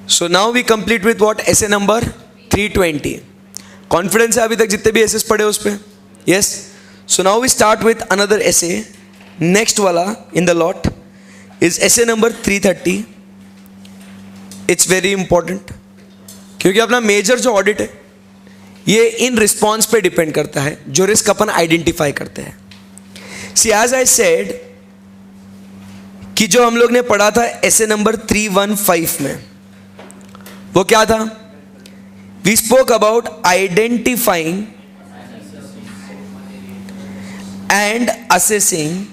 So now we complete with what, SA number 320। Confidence है अभी तक जितने भी एसेस पढ़े उस पर? Yes. So now we start with another SA. Next वाला in the lot is SA number 330। It's very important क्योंकि अपना मेजर जो ऑडिट है ये इन रिस्पॉन्स पे डिपेंड करता है, जो रिस्क अपन आइडेंटिफाई करते हैं। सी एज आई सेड कि जो हम लोग ने पढ़ा था एसे नंबर 315 में, वो क्या था? We spoke about identifying and assessing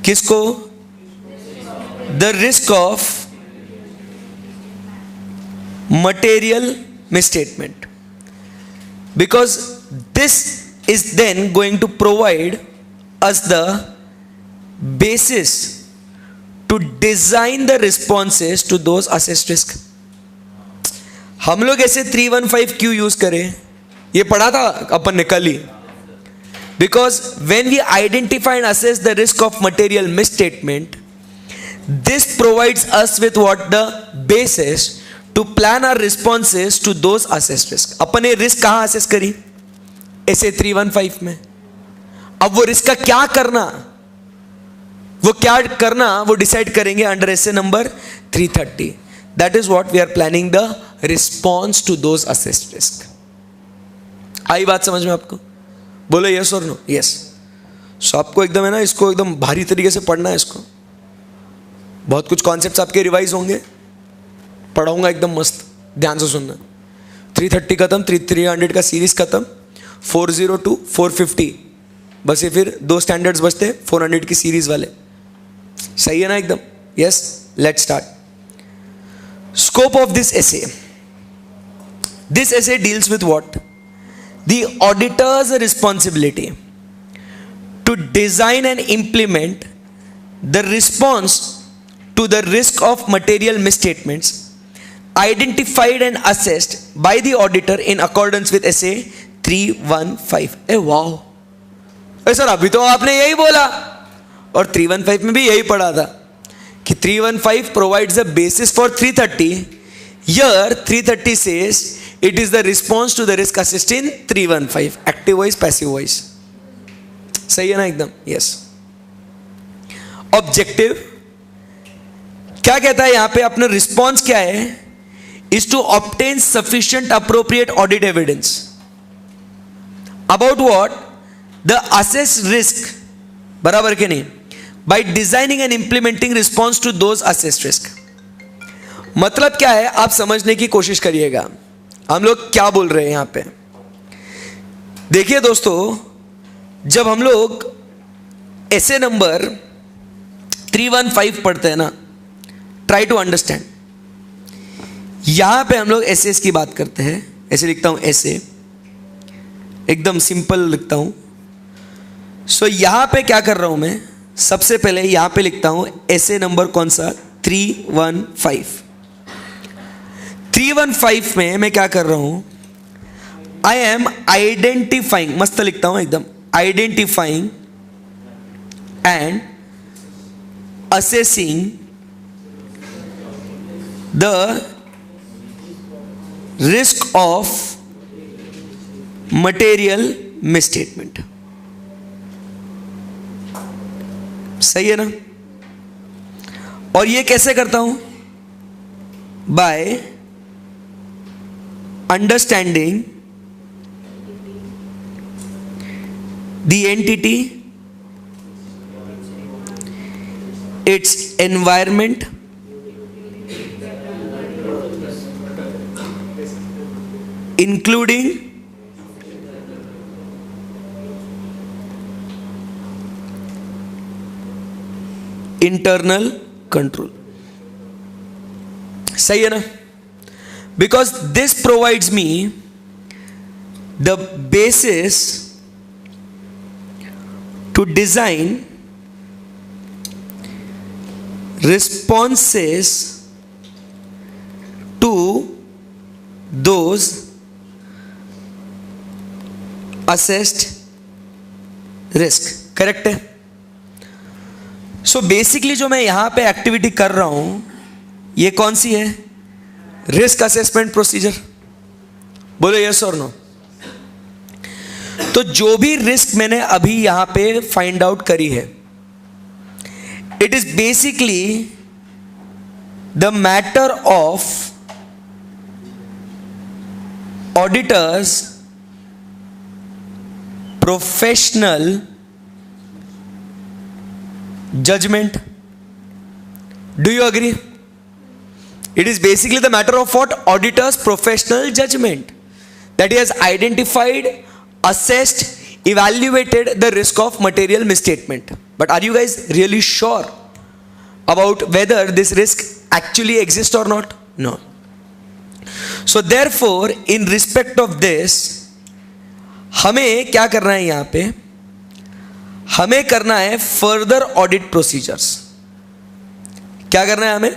किसको? The risk of material misstatement, because this is then going to provide us the basis to design the responses to those assessed risk। हम लोग ऐसे 315 क्यों यूज करें, ये पढ़ा था अपन ने कल ही। Because when we identify and assess the risk of material misstatement, this provides us with what the basis to plan our responses to those assessed risk। अपन ये रिस्क कहां असेस करी? ऐसे 315 में। अब वो रिस्क का क्या करना, वो क्या करना, वो डिसाइड करेंगे under SA number 330। That is what we are planning the response to those assessed risk. आई बात समझ में आपको? बोलो यस और नो? यस। सो आपको एकदम है ना, इसको एकदम भारी तरीके से पढ़ना है। इसको बहुत कुछ कॉन्सेप्ट्स आपके रिवाइज होंगे, पढ़ाऊंगा एकदम मस्त, ध्यान से सुनना। 330 खत्म, 300 का सीरीज खत्म, 402 450 बस ये फिर दो स्टैंडर्ड्स बचते 400 की सीरीज वाले। सही है ना एकदम? Yes. Let's start. Scope of this SA. This SA deals with what? The auditor's responsibility to design and implement the response to the risk of material misstatements identified and assessed by the auditor in accordance with SA 315। ए wow, sir अभी तो आपने यही बोला, और 315 में भी यही पढ़ा था कि 315 provides the basis for 330। Here 330 says it is the response to the risk assessed in 315, active voice passive voice. सही है ना एकदम? यस। ऑब्जेक्टिव क्या कहता है यहां पे? अपना रिस्पॉन्स क्या है? Is to obtain sufficient appropriate audit evidence about what? The assessed risk, बराबर के नहीं, by designing and implementing response to those assessed risk. मतलब क्या है, आप समझने की कोशिश करिएगा हम लोग क्या बोल रहे हैं यहां पे। देखिए दोस्तों, जब हम लोग एसे नंबर 315 पढ़ते हैं ना, ट्राई टू अंडरस्टैंड। यहां पे हम लोग एसेस की बात करते हैं। ऐसे लिखता हूं एसे, एकदम सिंपल लिखता हूं। सो यहां पे क्या कर रहा हूं मैं? सबसे पहले यहां पे लिखता हूं एसे नंबर कौन सा? 315। 315 में मैं क्या कर रहा हूं? आई एम आइडेंटिफाइंग, मस्त लिखता हूं एकदम, identifying and assessing the risk of material misstatement. सही है ना? और ये कैसे करता हूं? By understanding the entity, it's environment, including internal control. सही है ना? Because this provides me the basis to design responses to those assessed risk। Correct है? सो बेसिकली जो मैं यहां पे एक्टिविटी कर रहा हूं, ये कौन सी है? Risk assessment procedure. बोलो यस और नो। तो जो भी रिस्क मैंने अभी यहां पे फाइंड आउट करी है, it is basically the matter of auditors professional judgment। Do you agree? It is basically the matter of what? Auditor's professional judgment, that he has identified, assessed, evaluated the risk of material misstatement. But are you guys really sure about whether this risk actually exists or not? No. So therefore, in respect of this, हमें क्या करना है? यहां पे हमें करना है further audit procedures. क्या करना है हमें?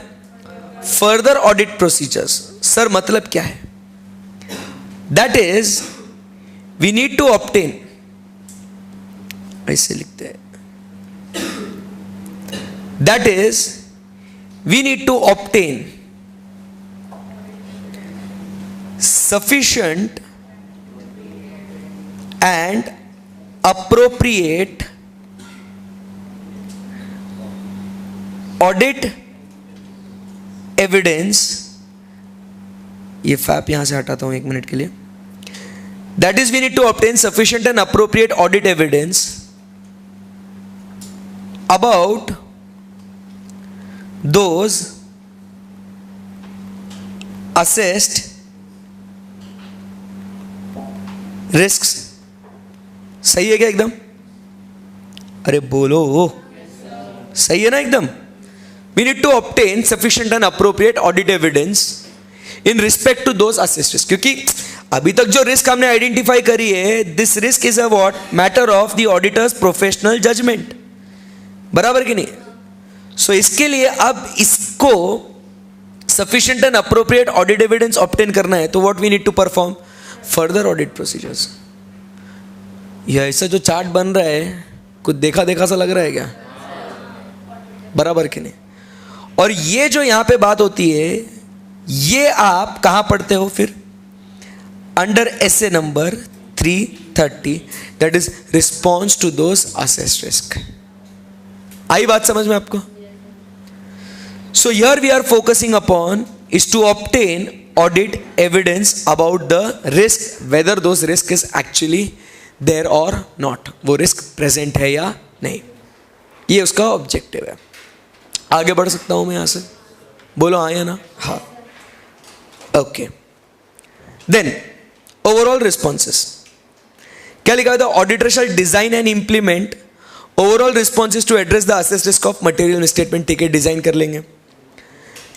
Further audit procedures. सर मतलब क्या है? That is we need to obtain, ऐसे लिखते हैं, that is we need to obtain sufficient and appropriate audit evidence। ये फैप यहां से हटाता हूं एक मिनट के लिए। that is we need to obtain sufficient and appropriate audit evidence about those assessed risks। सही है क्या एकदम? अरे बोलो, सही है ना एकदम? We need to obtain sufficient and appropriate audit evidence in respect to those assessed risks। क्योंकि अभी तक जो रिस्क हमने आइडेंटिफाई करी है, this risk is a what? Matter of the auditor's professional judgment. बराबर कि नहीं? सो इसके लिए अब इसको sufficient and appropriate audit evidence obtain करना है, तो what we need to perform? Further audit procedures. यह ऐसा जो चार्ट बन रहा है, कुछ देखा देखा सा लग रहा है क्या? बराबर कि नहीं? और ये जो यहां पे बात होती है, ये आप कहां पढ़ते हो फिर? Under SA number 330, that is response to those assessed risk. आई बात समझ में आपको? So here we are focusing upon is to obtain audit evidence about the risk, whether those risk is actually there or not। वो risk present है या नहीं, ये उसका ऑब्जेक्टिव है। आगे बढ़ सकता हूं मैं यहां से? बोलो हाँ या ना? हाँ। ओके, देन ओवरऑल रिस्पॉन्सेस क्या लिखा है? The auditor shall design and implement overall responses to address the assessed risk of material misstatement. ठीक है, डिजाइन कर लेंगे।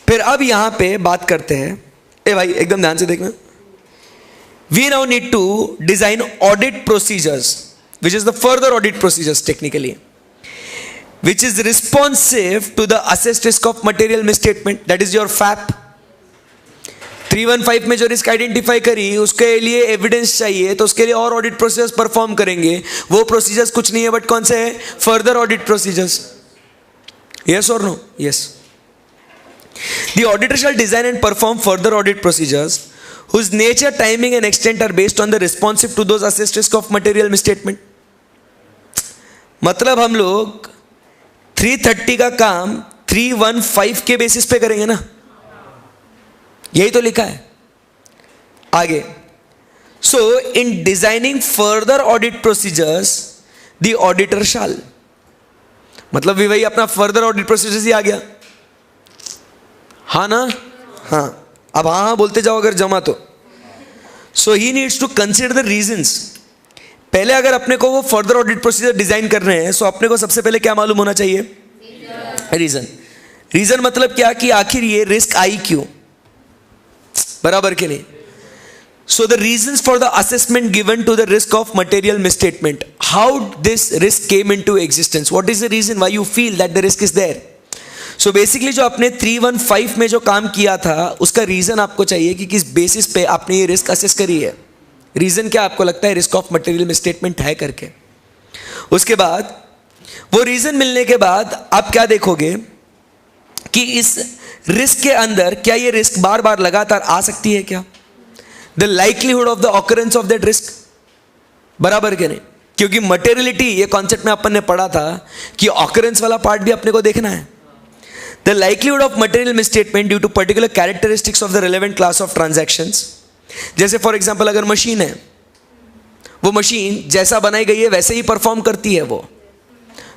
फिर अब यहां पे बात करते हैं, ए भाई एकदम ध्यान से देखना, we now need to design audit procedures which is the further audit procedures technically, which is responsive to the assessed risk of material misstatement, that is your FAP, 315 में जो रिस्क आइडेंटिफाई करी उसके लिए एविडेंस चाहिए, तो उसके लिए और ऑडिट प्रोसीजर्स परफॉर्म करेंगे. वो प्रोसीजर्स कुछ नहीं है बट कौन से है? Further audit procedures. यस और no? Yes. The auditor shall design and perform further audit procedures whose nature, timing and extent are based on the responsive to those assessed risk of material misstatement. मतलब हम लोग 330 का काम 315 के basis पे करेंगे ना, यही तो लिखा है आगे. So in designing further audit procedures the auditor shall, मतलब भी वही अपना further audit procedures ही आ गया. हाँ ना? हाँ. अब हाँ बोलते जाओ अगर जमा तो. So he needs to consider the reasons. पहले अगर अपने को वो फर्दर ऑडिट प्रोसीजर डिजाइन कर रहे हैं, सो अपने को सबसे पहले क्या मालूम होना चाहिए? रीजन. रीजन मतलब क्या कि आखिर ये रिस्क आई क्यों, बराबर के नहीं. So the reasons for the assessment given to the risk of material misstatement. How this risk came into existence, what is the reason why you feel that the risk is there. So basically जो आपने 315 में जो काम किया था उसका reason आपको चाहिए कि किस बेसिस पे आपने ये रिस्क असेस करी है. रीजन क्या आपको लगता है? रिस्क ऑफ मटेरियल मिसस्टेटमेंट है करके. उसके बाद वो रीजन मिलने के बाद आप क्या देखोगे कि इस रिस्क के अंदर क्या ये रिस्क बार बार लगातार आ सकती है क्या? The likelihood of the occurrence of that risk, बराबर के नहीं. क्योंकि मटेरियलिटी ये कॉन्सेप्ट में अपन ने पढ़ा था कि ऑकरेंस वाला पार्ट भी अपने को देखना है. The likelihood of material misstatement due to particular characteristics of the relevant class of transactions. जैसे फॉर एग्जाम्पल अगर मशीन है, वो मशीन जैसा बनाई गई है वैसे ही परफॉर्म करती है वो.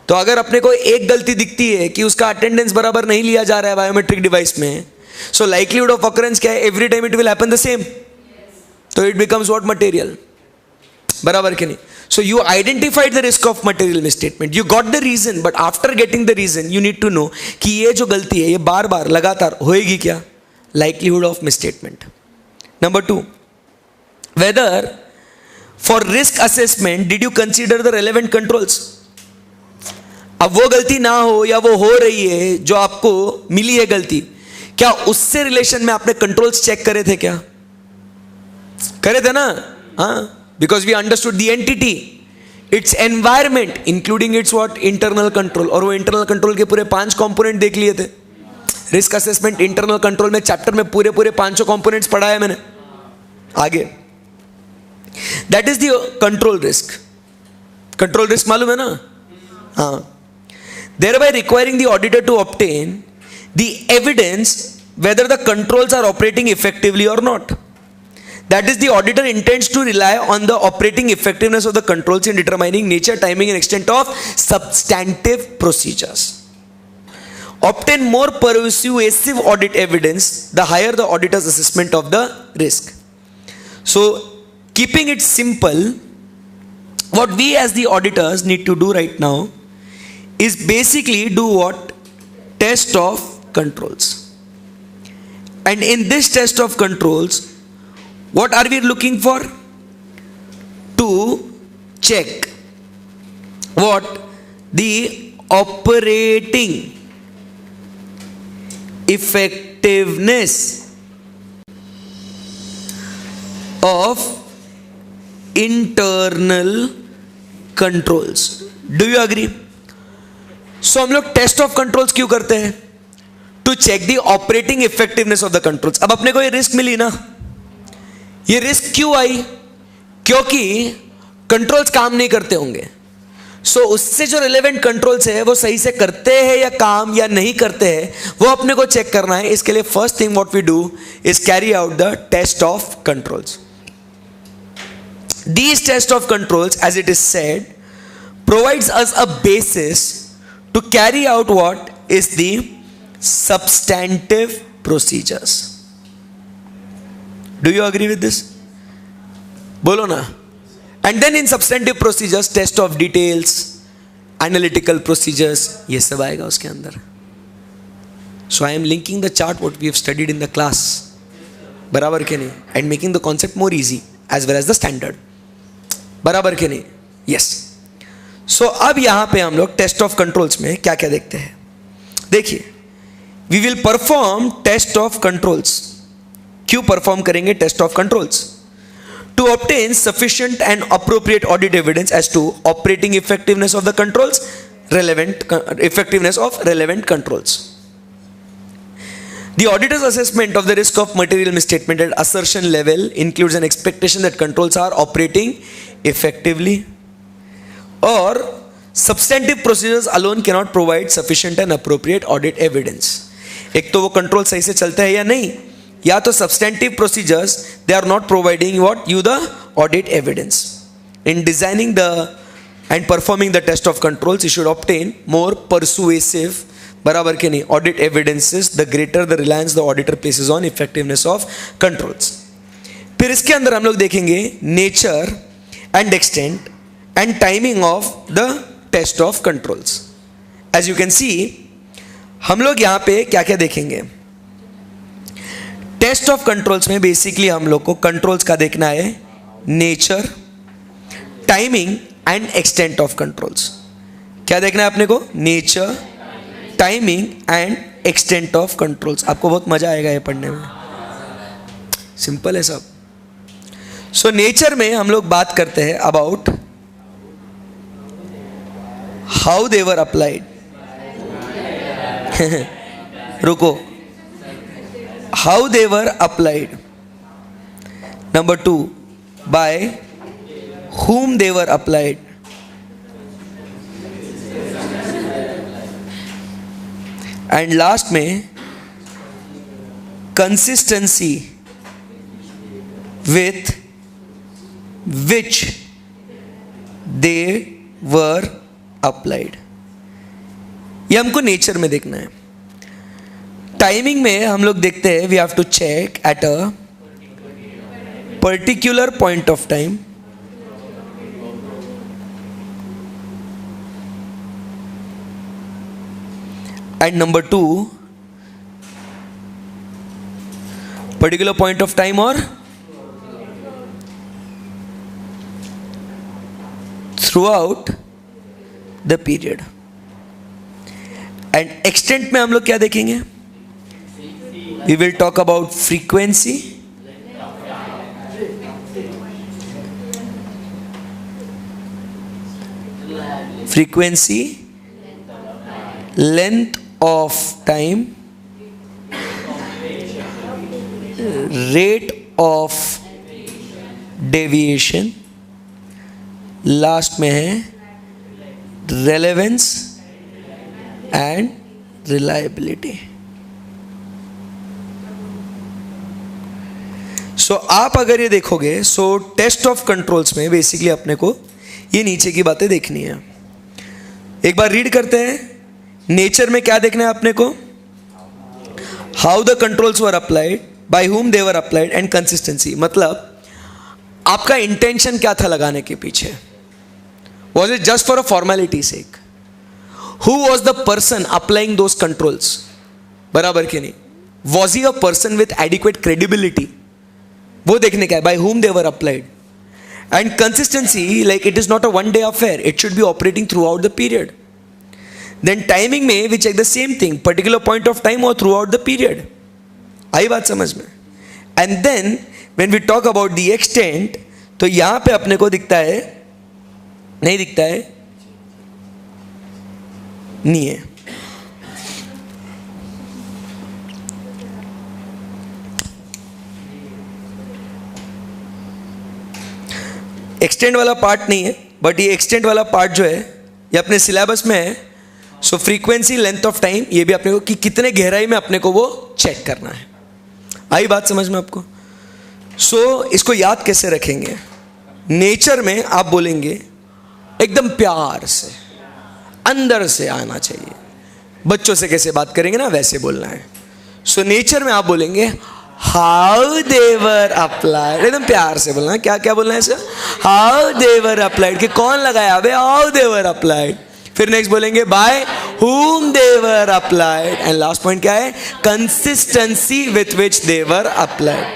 तो अगर अपने को एक गलती दिखती है कि उसका अटेंडेंस बराबर नहीं लिया जा रहा है बायोमेट्रिक डिवाइस में, सो लाइकलीहुड ऑफ ऑकरेंस क्या है? Every time it will happen the same. तो इट बिकम्स व्हाट? मटेरियल. बराबर के नहीं. So you identified the risk of material misstatement. You got the reason, but after getting the reason, you need to know कि ये जो गलती है ये बार बार लगातार होएगी क्या? Likelihood of misstatement. Number 2, whether for risk assessment did you consider the relevant controls? अब वो गलती ना हो या वो हो रही है जो आपको मिली है गलती, क्या उससे रिलेशन में आपने कंट्रोल्स चेक करे थे क्या? करे थे ना? हाँ. Because we understood the entity, its environment, including its what? Internal control. और वो internal control के पूरे 5 component देख लिए थे. Risk assessment internal control में चैप्टर में पूरे 500 components पढ़ाया मैंने. आगे. That is the control risk. Control risk मालूम है ना? हाँ. Thereby requiring the auditor to obtain the evidence whether the controls are operating effectively or not. That is, the auditor intends to rely on the operating effectiveness of the controls in determining nature, timing and extent of substantive procedures. Obtain more persuasive audit evidence the higher the auditor's assessment of the risk. So, keeping it simple, what we as the auditors need to do right now is basically do what? Test of controls. And in this test of controls, what are we looking for? To check what? The operating effectiveness of internal controls. Do you agree? So हम लोग test of controls क्यों करते हैं? To check the operating effectiveness of the controls. अब अपने को ये risk मिली ना, ये रिस्क क्यों आई? क्योंकि कंट्रोल्स काम नहीं करते होंगे. सो उससे जो रिलेवेंट कंट्रोल्स है वो सही से करते हैं या काम या नहीं करते हैं, वो अपने को चेक करना है. इसके लिए first thing what we do is carry out the test of controls. These test of controls, as it is said, provides us a basis to carry out what is the substantive procedures. Do you agree with this? बोलो ना. And then in substantive procedures, test of details, analytical procedures, ये सब आएगा उसके अंदर. So I am linking the chart what we have studied in the class, बराबर के नहीं, and making the concept more easy as well as the standard. बराबर के नहीं? यस. सो अब यहां पे हम लोग टेस्ट ऑफ कंट्रोल्स में क्या क्या देखते हैं. देखिए, we will perform test of controls. क्यों परफॉर्म करेंगे test of controls? To obtain sufficient and appropriate audit evidence as to operating effectiveness of the controls, effectiveness of relevant controls. The auditor's assessment of the risk of material misstatement at assertion level includes an expectation that controls are operating effectively, or substantive procedures alone cannot provide sufficient and appropriate audit evidence. एक तो वो control सही से चलता है या नहीं, या तो substantive procedures they are not providing what you the audit evidence. In designing the and performing the test of controls, you should obtain more persuasive, बराबर के नहीं, audit evidences the greater the reliance the auditor places on effectiveness of controls. फिर इसके अंदर हम लोग देखेंगे nature and extent and timing of the test of controls. As you can see, हम लोग यहाँ पे क्या क्या देखेंगे? टेस्ट ऑफ कंट्रोल्स में बेसिकली हम लोग को कंट्रोल्स का देखना है nature, timing and extent of controls. क्या देखना है अपने को? Nature, timing and extent of controls. आपको बहुत मजा आएगा ये पढ़ने में, सिंपल है सब. सो नेचर में हम लोग बात करते हैं about how they were applied. रुको, how they were applied. Number 2, by whom they were applied. And last में consistency with which they were applied. ये हमको नेचर में देखना है. टाइमिंग में हम लोग देखते हैं, we have to check at a particular point of time and number 2, particular point of time or throughout the period. And extent में हम लोग क्या देखेंगे? We will talk about frequency, length of time, rate of deviation, last में है relevance and reliability. सो आप अगर ये देखोगे, सो टेस्ट ऑफ कंट्रोल्स में बेसिकली अपने को ये नीचे की बातें देखनी है. एक बार रीड करते हैं. नेचर में क्या देखना है अपने को? How the controls were applied, by whom they were applied and consistency. मतलब आपका इंटेंशन क्या था लगाने के पीछे? Was it just for a formality sake? Who was the person applying those controls, बराबर के नहीं? Was he a person with adequate credibility? वो देखने का है. By whom they were applied. And consistency, like it is not a one day affair, it should B operating throughout the period. Then timing में we check the same thing, particular point of time और throughout the period. आई बात समझ में? And then when we talk about the extent, तो यहां पे अपने को दिखता है, नहीं दिखता है, नहीं है. एक्सटेंड वाला पार्ट नहीं है, बट ये एक्सटेंड वाला पार्ट जो है ये अपने सिलेबस में है. सो फ्रीक्वेंसी, लेंथ ऑफ टाइम, ये भी अपने को कि कितने गहराई में अपने को वो चेक करना है. आई बात समझ में आपको? सो इसको याद कैसे रखेंगे? नेचर में आप बोलेंगे एकदम प्यार से, अंदर से आना चाहिए. बच्चों से कैसे बात करेंगे ना, वैसे बोलना है. सो नेचर में आप बोलेंगे हाउ देवर अप्लाइड, एकदम प्यार से बोलना है. क्या क्या बोलना है इसे? How they were applied. कि कौन लगाया? अबे हाउ देवर अप्लाइड. फिर नेक्स्ट बोलेंगे by whom they were applied, and last point क्या है? Consistency with which they were applied.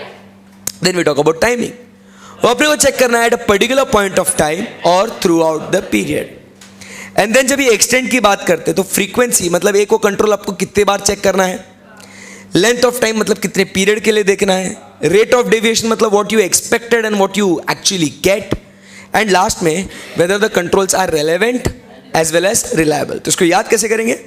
Then we talk about timing. वो अपने को चेक करना है at a particular point of time और throughout the period. And then जब ये एक्सटेंड की बात करते हैं तो फ्रीक्वेंसी, मतलब एक को कंट्रोल आपको कितने बार चेक करना है. लेंथ ऑफ टाइम मतलब कितने पीरियड के लिए देखना है, रेट ऑफ डेविएशन मतलब what you expected and what you actually get, and last में whether the controls are relevant as well as reliable. तो इसको याद कैसे करेंगे?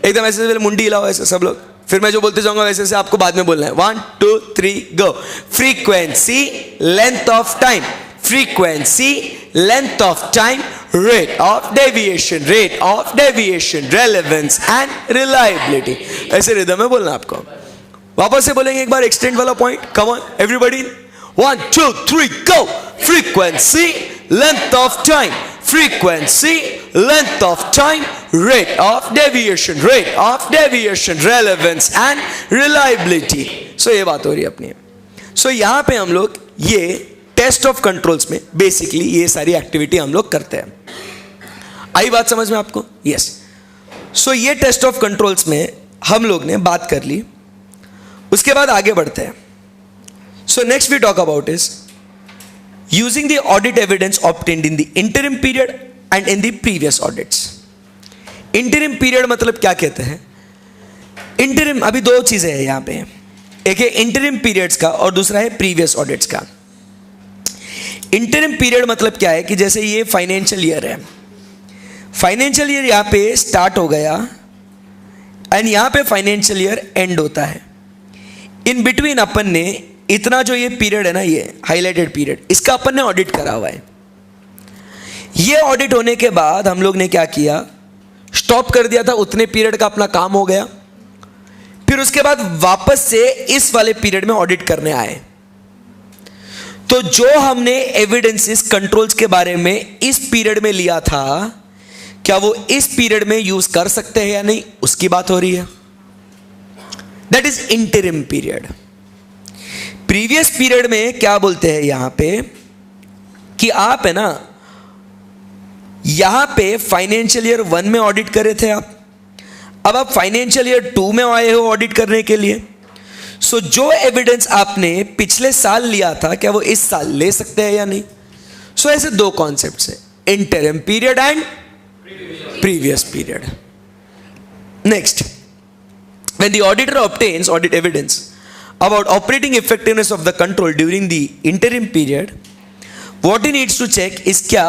एकदम ऐसे पहले मुंडी हिलाओ ऐसे सब लोग, फिर मैं जो बोलते जाऊंगा वैसे से आपको बाद में बोलना है। 1 2 3 go. Frequency, length of time, frequency, length of time, rate of deviation, relevance and reliability. ऐसे रिदम में बोलना आपको। वापस से बोलेंगे एक बार एक्सटेंड वाला point. Come on everybody, 1 2 3 go. Frequency, length of time, frequency, length of time, rate of deviation, relevance and reliability. So ये बात हो रही है अपनी। So यहाँ पे हम लोग ये टेस्ट ऑफ कंट्रोल्स में बेसिकली ये सारी एक्टिविटी हम लोग करते हैं। आई बात समझ में आपको? यस। सो ये टेस्ट ऑफ कंट्रोल्स में हम लोग ने बात कर ली, उसके बाद आगे बढ़ते हैं। So next we talk about is using the audit evidence obtained in the interim period and in the previous audits. interim period मतलब क्या कहते हैं? interim, अभी दो चीजें हैं यहाँ पे, एक है interim periods का और दूसरा है previous audits का। interim period मतलब क्या है कि जैसे ये फाइनेंशियल ईयर है, फाइनेंशियल ईयर यहाँ पे स्टार्ट हो गया एंड यहाँ पे फाइनेंशियल ईयर एंड होता है। इन बिटवीन अपन ने इतना जो ये पीरियड है ना, ये हाईलाइटेड पीरियड, इसका अपन ने ऑडिट करा हुआ है। ये ऑडिट होने के बाद हम लोग ने क्या किया, स्टॉप कर दिया था, उतने पीरियड का अपना काम हो गया। फिर उसके बाद वापस से इस वाले पीरियड में ऑडिट करने आए। तो जो हमने एविडेंसेस कंट्रोल्स के बारे में इस पीरियड में लिया था, क्या वो इस पीरियड में यूज कर सकते हैं या नहीं, उसकी बात हो रही है। That is interim period. Previous period में क्या बोलते हैं यहां पे कि आप है ना, यहां पे फाइनेंशियल ईयर 1 में ऑडिट करे थे आप, अब आप फाइनेंशियल ईयर 2 में आए हो ऑडिट करने के लिए। सो जो एविडेंस आपने पिछले साल लिया था, क्या वो इस साल ले सकते हैं या नहीं? सो ऐसे दो कॉन्सेप्ट्स है, interim period and previous period. Next, when the auditor obtains audit evidence about operating effectiveness of the control during the interim period, what he needs to check is क्या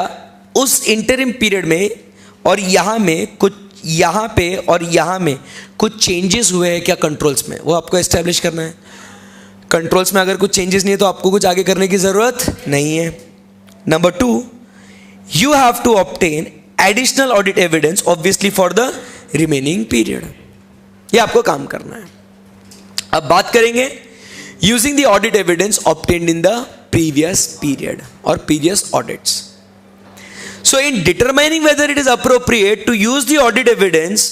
उस interim period में और यहाँ में कुछ, यहाँ पे और यहाँ में कुछ changes हुए हैं क्या कंट्रोल्स में, वो आपको establish करना है। कंट्रोल्स में अगर कुछ changes नहीं है तो आपको कुछ आगे करने की ज़रूरत नहीं है। Number 2, you have to obtain additional audit evidence obviously for the remaining period। ये आपको काम करना है। अब बात करेंगे using the audit evidence obtained in the previous period और previous audits. So in determining whether it is appropriate to use the audit evidence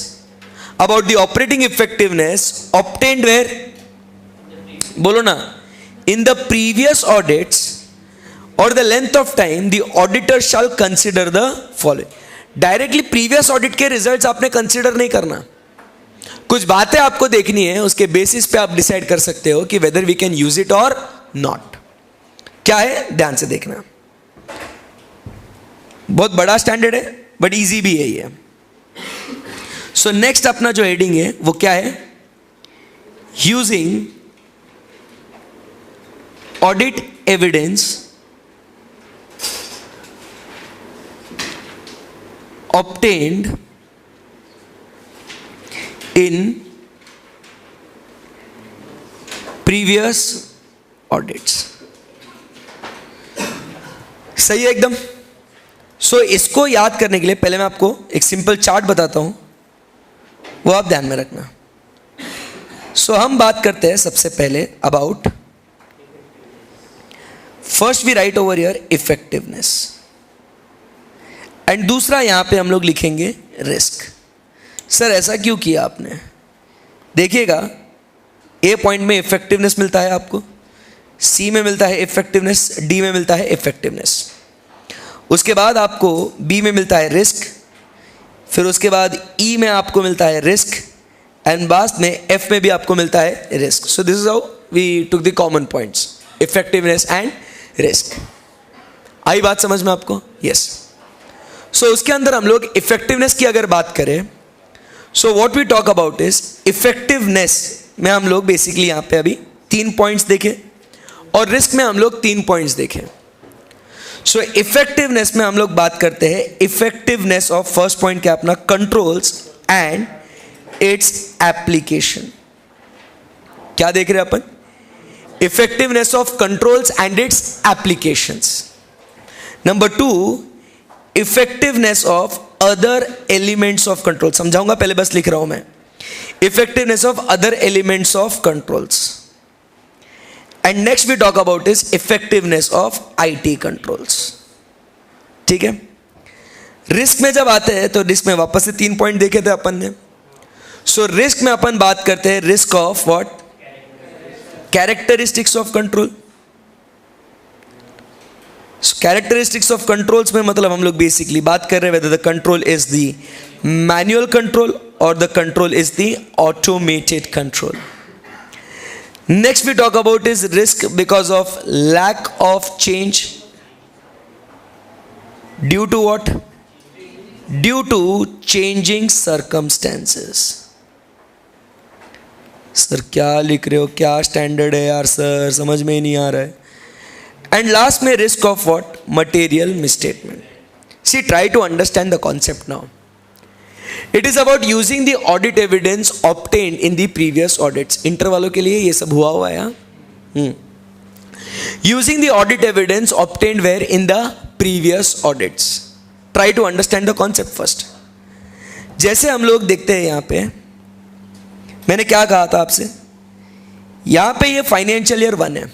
about the operating effectiveness obtained where, बोलो ना, इन द प्रीवियस ऑडिट्स और the length of time, the auditor shall consider the following. Directly previous audit के results आपने consider नहीं करना, कुछ बातें आपको देखनी है, उसके बेसिस पे आप डिसाइड कर सकते हो कि whether we can use it और नॉट। क्या है, ध्यान से देखना। बहुत बड़ा स्टैंडर्ड है बट इजी भी है ये। सो नेक्स्ट अपना जो हेडिंग है वो क्या है, using audit evidence obtained in previous audits। सही है एकदम। सो इसको याद करने के लिए पहले मैं आपको एक सिंपल चार्ट बताता हूं, वो आप ध्यान में रखना। सो हम बात करते हैं सबसे पहले about, first we write over here effectiveness and दूसरा यहां पे हम लोग लिखेंगे रिस्क। सर ऐसा क्यों किया आपने? देखिएगा, ए पॉइंट में इफेक्टिवनेस मिलता है आपको, सी में मिलता है इफेक्टिवनेस, डी में मिलता है इफेक्टिवनेस, उसके बाद आपको बी में मिलता है रिस्क, फिर उसके बाद ई में आपको मिलता है रिस्क एंड लास्ट में एफ में भी आपको मिलता है risk. So this is how we took the common points, effectiveness and risk. आई बात समझ में आपको? यस। सो उसके अंदर हम लोग इफेक्टिवनेस की अगर बात करें, so what we talk about is effectiveness में हम लोग बेसिकली यहाँ पे अभी 3 पॉइंट्स देखे और रिस्क में हम लोग 3 पॉइंट्स देखे. सो इफेक्टिवनेस में हम लोग बात करते हैं इफेक्टिवनेस ऑफ फर्स्ट पॉइंट क्या अपना कंट्रोल्स एंड इट्स एप्लीकेशन. क्या देख रहे हैं अपन? Effectiveness of controls and its applications. Number 2 effectiveness of other elements of control. समझाऊंगा, पहले बस लिख रहा हूं मैं. Effectiveness of other elements of controls. And next we talk about is effectiveness of IT controls. ठीक है. रिस्क में जब आते हैं तो रिस्क में वापस से 3 पॉइंट देखे थे अपन ने. सो रिस्क में अपन बात करते हैं risk of what? Characteristics of control. Characteristics of controls में मतलब हम लोग बेसिकली बात कर रहे हैं whether the control is the manual control और the control is the automated control. Next we talk about is risk because of lack of change due to what? Due to changing circumstances. Sir क्या लिख रहे हो, क्या standard है यार sir, समझ में ही नहीं आ रहा है. And last में risk of what? Material misstatement. See, try to understand the concept now. It is about using the audit evidence obtained in the previous audits. Inter वालों के लिए ये सब हुआ है यहाँ. Using the audit evidence obtained where in the previous audits. Try to understand the concept first. जैसे हम लोग देखते हैं यहाँ पे, मैंने क्या कहा था आपसे, यहाँ पे ये फाइनेंशियल ईयर 1 है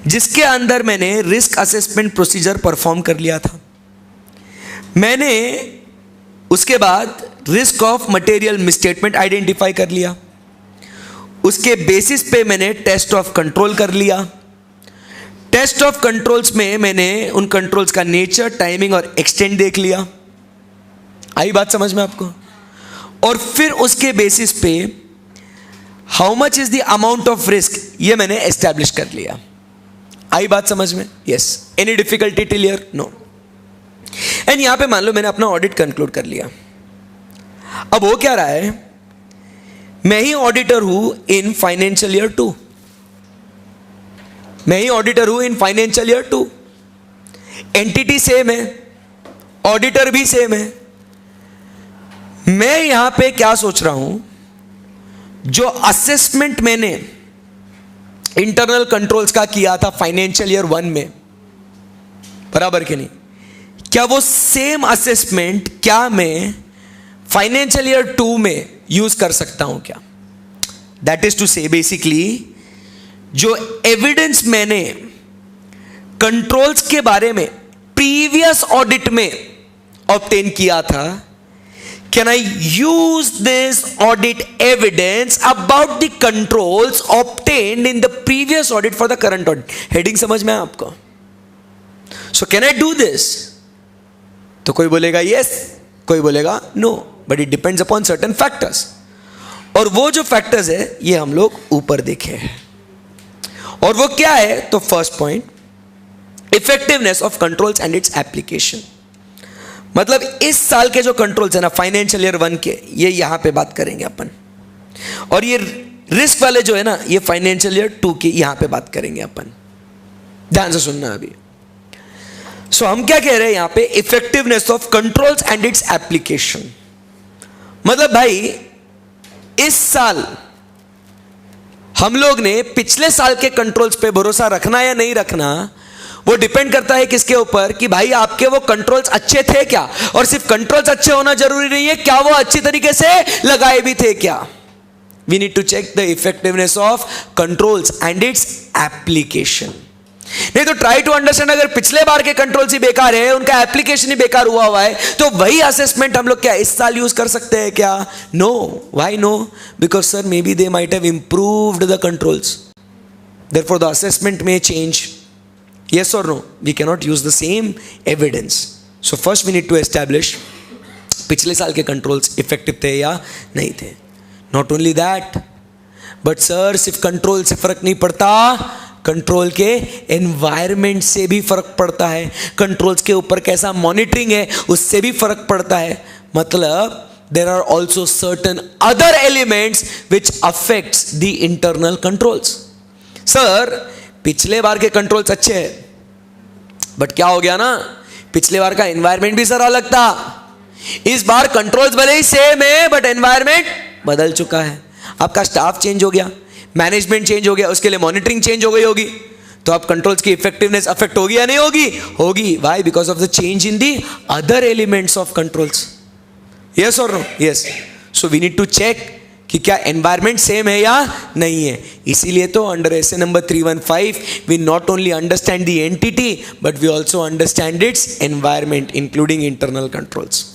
जिसके अंदर मैंने रिस्क असेसमेंट प्रोसीजर परफॉर्म कर लिया था. मैंने उसके बाद risk of material misstatement identify कर लिया. उसके बेसिस पे मैंने टेस्ट ऑफ कंट्रोल कर लिया. टेस्ट ऑफ कंट्रोल्स में मैंने उन कंट्रोल्स का नेचर, टाइमिंग और एक्सटेंट देख लिया. आई बात समझ में आपको? और फिर उसके बेसिस पे how much is the amount of risk ये मैंने एस्टैब्लिश कर लिया. आई बात समझ में? Yes. Any difficulty till here? No. And यहां पे मान लो मैंने अपना ऑडिट कंक्लूड कर लिया. अब हो क्या रहा है, मैं ही ऑडिटर हूं इन फाइनेंशियल ईयर 2. मैं ही ऑडिटर हूं in financial year 2. Entity same है, ऑडिटर भी सेम है. मैं यहां पे क्या सोच रहा हूं, जो असेसमेंट मैंने इंटरनल कंट्रोल्स का किया था फाइनेंशियल ईयर 1 में, बराबर कि नहीं, क्या वो सेम असेसमेंट क्या मैं फाइनेंशियल ईयर 2 में यूज कर सकता हूं क्या? दैट इज टू से बेसिकली जो एविडेंस मैंने कंट्रोल्स के बारे में प्रीवियस ऑडिट में ऑब्टेन किया था, can I use this audit evidence about the controls obtained in the previous audit for the current audit? Heading समझ में आपको? So can I do this? तो कोई बोलेगा yes, कोई बोलेगा no, but it depends upon certain factors. और वो जो factors है ये हम लोग ऊपर देखे हैं. और वो क्या है? तो first point, effectiveness of controls and its application. मतलब इस साल के जो कंट्रोल्स है ना फाइनेंशियल ईयर 1 के, ये यहां पे बात करेंगे अपन. और ये रिस्क वाले जो है ना ये फाइनेंशियल ईयर 2 के यहां पे बात करेंगे अपन. ध्यान से सुनना अभी. सो हम क्या कह रहे हैं यहां पे? Effectiveness of controls and its application. मतलब भाई इस साल हम लोग ने पिछले साल के कंट्रोल्स पे भरोसा रखना या नहीं रखना, वो डिपेंड करता है किसके ऊपर, कि भाई आपके वो कंट्रोल्स अच्छे थे क्या. और सिर्फ कंट्रोल्स अच्छे होना जरूरी नहीं है, क्या वो अच्छी तरीके से लगाए भी थे क्या. We need to check the effectiveness of controls and its application. नहीं तो ट्राई टू अंडरस्टैंड, अगर पिछले बार के कंट्रोल्स ही बेकार है, उनका एप्लीकेशन ही बेकार हुआ है, तो वही असेसमेंट हम लोग क्या इस साल यूज कर सकते हैं क्या? No. Why no? Because sir maybe they might have improved the controls, therefore the assessment may change. Yes or no? We cannot use the same evidence. So first we need to establish पिछले साल के controls effective थे या नहीं थे. Not only that, but sir सिर्फ control से फर्क नहीं पड़ता, कंट्रोल के एनवायरनमेंट से भी फर्क पड़ता है. कंट्रोल्स के ऊपर कैसा मॉनिटरिंग है उससे भी फर्क पड़ता है. मतलब there are also certain other elements which affects the internal controls. Sir पिछले बार के कंट्रोल्स अच्छे हैं, बट क्या हो गया ना, पिछले बार का एनवायरमेंट भी सर अलग था. इस बार कंट्रोल्स भले ही सेम है बट एनवायरमेंट बदल चुका है. आपका स्टाफ चेंज हो गया, मैनेजमेंट चेंज हो गया, उसके लिए मॉनिटरिंग चेंज हो गई होगी, तो आप कंट्रोल्स की इफेक्टिवनेस अफेक्ट होगी या नहीं होगी? होगी. Why? Because of the change in the other elements of controls. Yes और no? Yes. So we need to check कि क्या एनवायरमेंट सेम है या नहीं है. इसीलिए तो under SA number 315 we not only understand the entity but we also understand its environment including internal controls.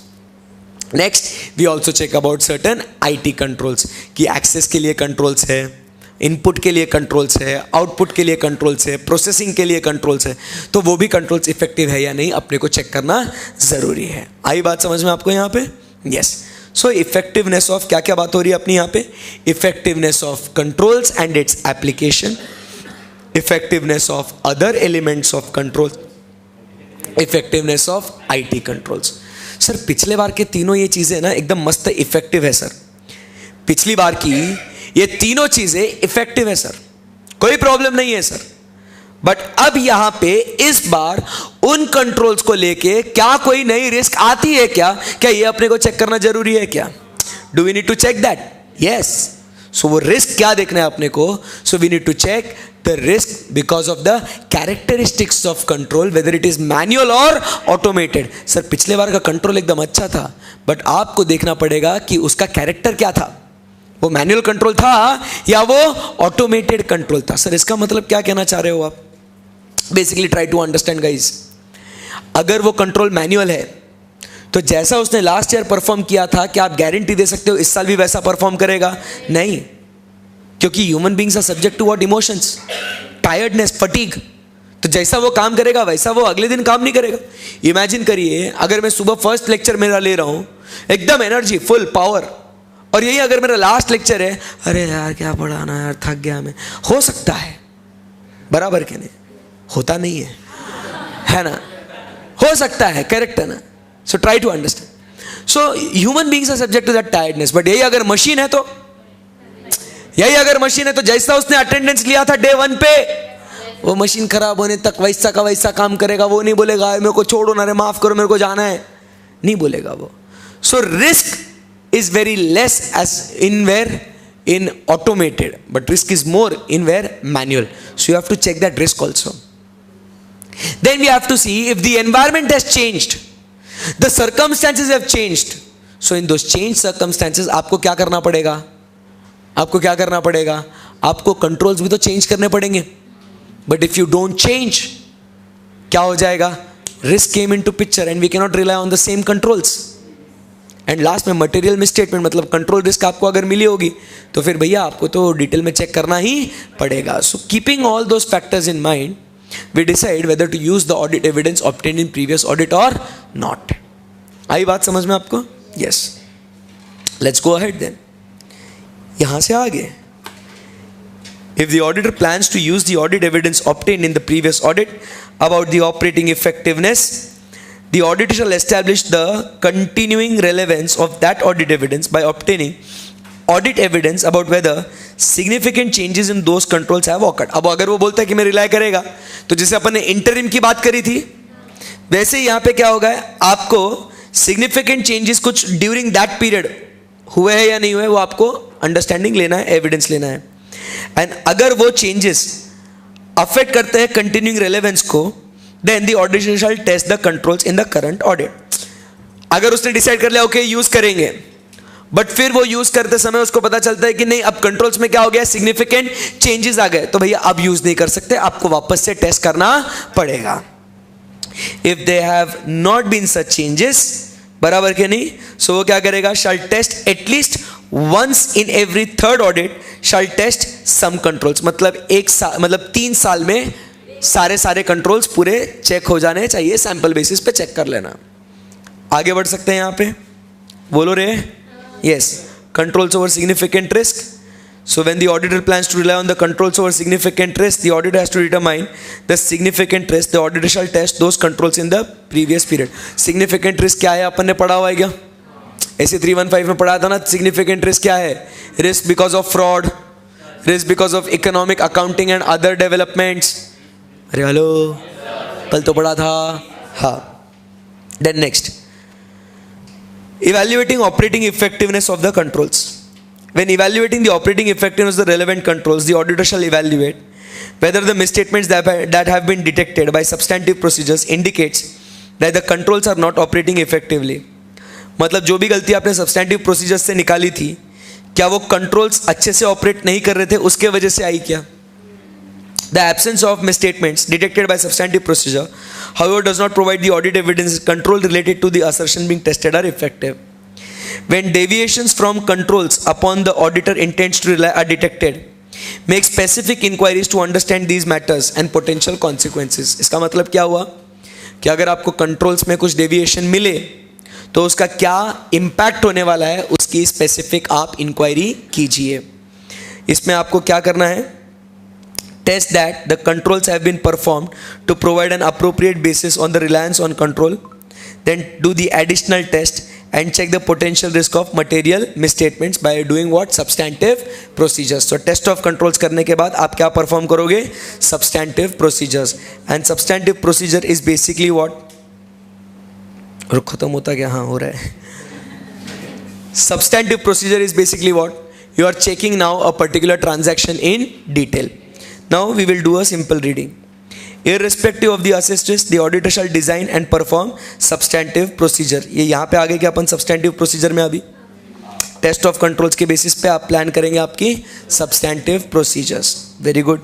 Next we also check about certain IT controls, कि access के लिए कंट्रोल्स है, इनपुट के लिए कंट्रोल्स है, आउटपुट के लिए controls है, प्रोसेसिंग के लिए कंट्रोल्स है. तो वो भी कंट्रोल्स इफेक्टिव है या नहीं अपने को चेक करना जरूरी है. आई बात समझ में आपको यहाँ पे? यस. सो इफेक्टिवनेस ऑफ क्या क्या बात हो रही है अपनी यहाँ पे? Effectiveness of controls and its application, effectiveness of other elements of control, effectiveness of IT controls. Sir पिछले बार के तीनों ये चीजें ना एकदम मस्त इफेक्टिव है सर. पिछली बार की ये तीनों चीजें इफेक्टिव है सर, कोई प्रॉब्लम नहीं है सर. बट अब यहां पे इस बार उन कंट्रोल्स को लेके क्या कोई नई रिस्क आती है क्या? क्या ये अपने को चेक करना जरूरी है क्या? Do we need to check that? Yes. So वो रिस्क क्या देखना है अपने को? So we need to check the risk because of the characteristics of control, whether it is manual और ऑटोमेटेड. सर पिछले बार का कंट्रोल एकदम अच्छा था, बट आपको देखना पड़ेगा कि उसका कैरेक्टर क्या था. वो मैनुअल कंट्रोल था या वो ऑटोमेटेड कंट्रोल था. सर इसका मतलब क्या कहना चाह रहे हो आप? Basically try to understand guys. अगर वो कंट्रोल मैनुअल है तो जैसा उसने लास्ट ईयर परफॉर्म किया था, क्या आप गारंटी दे सकते हो इस साल भी वैसा परफॉर्म करेगा? नहीं, क्योंकि human beings are subject to what? Emotions, tiredness, fatigue. तो जैसा वो काम करेगा वैसा वो अगले दिन काम नहीं करेगा. इमेजिन करिए अगर मैं सुबह फर्स्ट लेक्चर मेरा ले रहा हूं, एकदम एनर्जी फुल पावर, और यही अगर मेरा लास्ट लेक्चर है, अरे यार क्या पढ़ाना यार, थक गया मैं. हो सकता है, बराबर के नहीं? होता नहीं है ना? हो सकता है, करेक्ट है ना? So try to understand. So human beings are subject to that tiredness. But यही अगर मशीन है तो, जैसा उसने अटेंडेंस लिया था डे 1 पे, वो मशीन खराब होने तक वैसा का वैसा काम करेगा. वो नहीं बोलेगा मेरे को छोड़ो ना रे, माफ करो मेरे को जाना है, नहीं बोलेगा वो. So risk is very less as in automated, but risk is more in manual. So you have to check that risk also. Then we have to see if the environment has changed, the circumstances have changed. So in those changed circumstances आपको क्या करना पड़ेगा? आपको controls भी तो change करने पड़ेंगे. But if you don't change, क्या हो जाएगा? Risk came into picture and we can not rely on the same controls. And last में मटेरियल मिसस्टेटमेंट, मतलब कंट्रोल रिस्क आपको अगर मिली होगी तो फिर भैया आपको तो डिटेल में चेक करना ही पड़ेगा. So keeping all those factors in mind, we decide whether to use the audit evidence obtained in previous audit और नॉट. आई बात समझ में आपको? Yes. Let's go ahead then. यहां से आगे, if the auditor plans to use the audit evidence obtained in the previous audit about the operating effectiveness, the auditor shall establish the continuing relevance of that audit evidence by obtaining audit evidence about whether significant changes in those controls have occurred. अब अगर वो बोलता है कि मैं rely करेगा, तो जैसे अपन ने इंटरिम की बात करी थी, वैसे ही यहाँ पे क्या होगा, आपको सिग्निफिकेंट चेंजेस कुछ ड्यूरिंग दैट पीरियड हुए हैं या नहीं हुए, वो आपको अंडरस्टैंडिंग लेना है, एविडेंस लेना है. एंड अगर वो चेंजेस अफेक्ट करते हैं कंटिन्यूइंग रेलेवेंस को, then the auditor shall test the controls in the current audit. अगर उसने डिसाइड कर लिया ओके यूज करेंगे, बट फिर वो यूज करते समय उसको पता चलता है कि नहीं अब कंट्रोल्स में क्या हो गया, सिग्निफिकेंट चेंजेस आ गए, तो भैया अब यूज नहीं कर सकते, आपको वापस से टेस्ट करना पड़ेगा. If they have not been such changes, बराबर के नहीं, सो वो क्या करेगा, shall test at least once in every third audit shall test some controls. मतलब 3 साल में सारे कंट्रोल्स पूरे चेक हो जाने चाहिए, सैंपल बेसिस पे चेक कर लेना. आगे बढ़ सकते हैं यहां पे, बोलो रे. Yes. Controls over significant risk. So when the auditor plans to rely on the controls over significant risk, the auditor has to determine the significant risk. The auditor shall test those controls in the previous period. Significant risk क्या है, अपन ने पढ़ा हुआ है क्या? ऐसे 315 में पढ़ा था ना, सिग्निफिकेंट रिस्क क्या है? Risk because of fraud, risk because of economic accounting and other developments. अरे हेलो, कल तो पढ़ा था। हाँ, then next, evaluating operating effectiveness of the controls. When evaluating the operating effectiveness of the relevant controls, the auditor shall evaluate whether the misstatements that have been detected by substantive procedures indicates that the controls are not operating effectively. मतलब जो भी गलती आपने substantive procedures से निकाली थी, क्या वो controls अच्छे से ऑपरेट नहीं कर रहे थे, उसके वजह से आई क्या? The absence of misstatements detected by substantive procedure, however, does not provide the audit evidence control related to the assertion being tested are effective. When deviations from controls upon the auditor intends to rely are detected, make specific inquiries to understand these matters and potential consequences. इसका मतलब क्या हुआ कि अगर आपको controls में कुछ deviation मिले तो उसका क्या impact होने वाला है, उसकी specific आप inquiry कीजिए। इसमें आपको क्या करना है? Test that the controls have been performed to provide an appropriate basis on the reliance on control. Then do the additional test and check the potential risk of material misstatements by doing what? Substantive procedures. So test of controls करने के बाद आप क्या perform करोगे? Substantive procedures. And substantive procedure is basically what? और खत्म होता क्या? हाँ, हो रहा है। Substantive procedure is basically what? You are checking now a particular transaction in detail. Now we will do a simple reading. Irrespective of the assessed risk, the auditor shall design and perform substantive procedure. ये यहाँ पे आगे क्या अपन substantive procedure में अभी test of controls के basis पे आप प्लान करेंगे आपकी substantive procedures. Very good.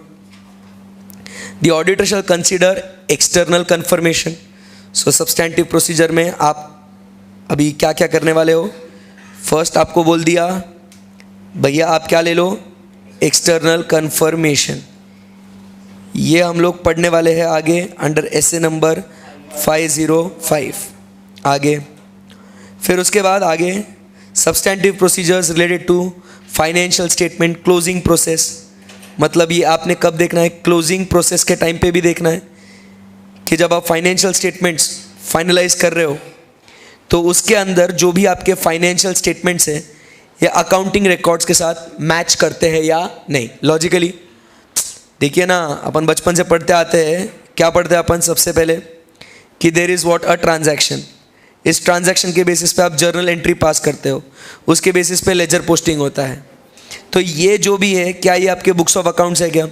The auditor shall consider external confirmation. So substantive procedure में आप अभी क्या क्या करने वाले हो? फर्स्ट आपको बोल दिया भैया आप क्या ले लो? External conformation. ये हम लोग पढ़ने वाले हैं आगे अंडर एसए नंबर 505। आगे फिर उसके बाद आगे substantive procedures related to financial statement closing process. मतलब ये आपने कब देखना है? क्लोजिंग प्रोसेस के टाइम पे भी देखना है कि जब आप फाइनेंशियल स्टेटमेंट्स फाइनलाइज कर रहे हो तो उसके अंदर जो भी आपके फाइनेंशियल स्टेटमेंट्स हैं या अकाउंटिंग रिकॉर्ड्स के साथ मैच करते हैं या नहीं। लॉजिकली देखिए ना, अपन बचपन से पढ़ते आते हैं, क्या पढ़ते हैं अपन सबसे पहले कि there is what a transaction. इस ट्रांजैक्शन के बेसिस पे आप जर्नल एंट्री पास करते हो, उसके बेसिस पे लेजर पोस्टिंग होता है। तो ये जो भी है, क्या ये आपके बुक्स ऑफ अकाउंट्स है क्या?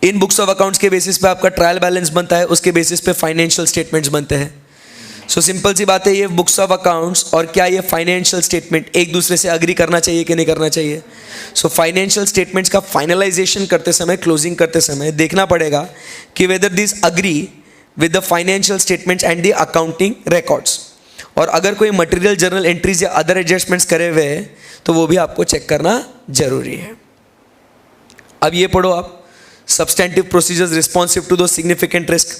इन बुक्स ऑफ अकाउंट्स के बेसिस पे आपका ट्रायल बैलेंस बनता है, उसके बेसिस पे फाइनेंशियल स्टेटमेंट्स बनते हैं। सो सिंपल सी बात है, ये बुक्स ऑफ अकाउंट्स और क्या ये फाइनेंशियल स्टेटमेंट एक दूसरे से अग्री करना चाहिए कि नहीं करना चाहिए? सो फाइनेंशियल स्टेटमेंट्स का फाइनलाइजेशन करते समय, क्लोजिंग करते समय देखना पड़ेगा कि whether this agree with the financial statements and the accounting records. और अगर कोई मटेरियल जर्नल एंट्रीज या अदर एडजस्टमेंट्स करे हुए हैं तो वो भी आपको चेक करना जरूरी है। अब ये पढ़ो आप, substantive procedures responsive to the significant risk.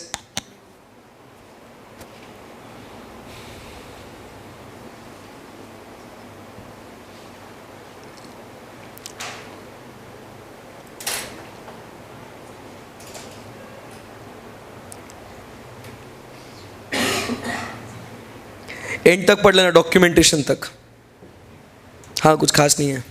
End तक पढ़ लेना, डॉक्यूमेंटेशन तक। हाँ, कुछ खास नहीं है।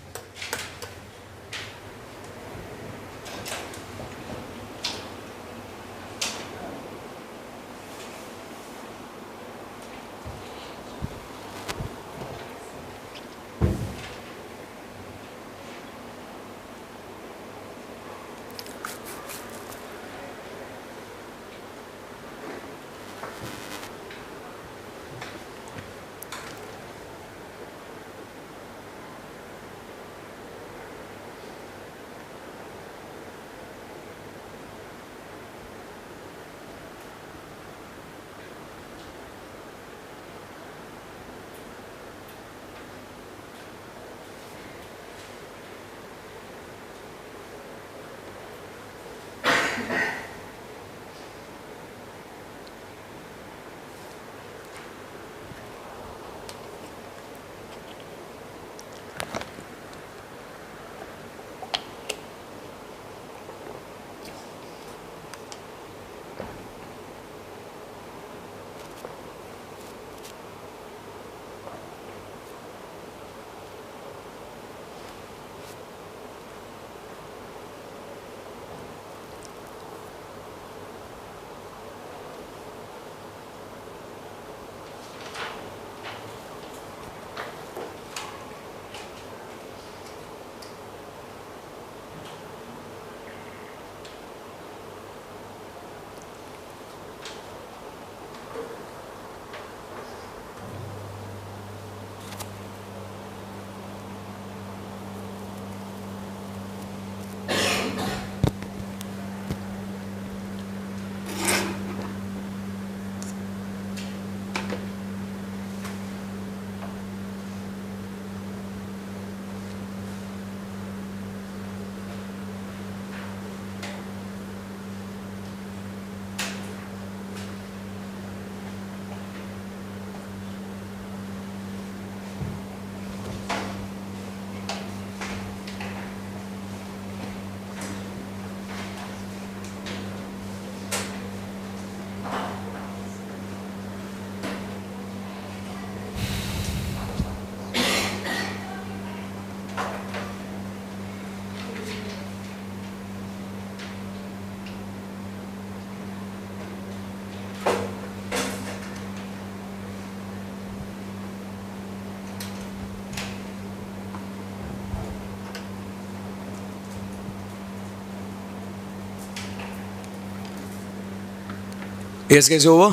यस कैसे हुआ?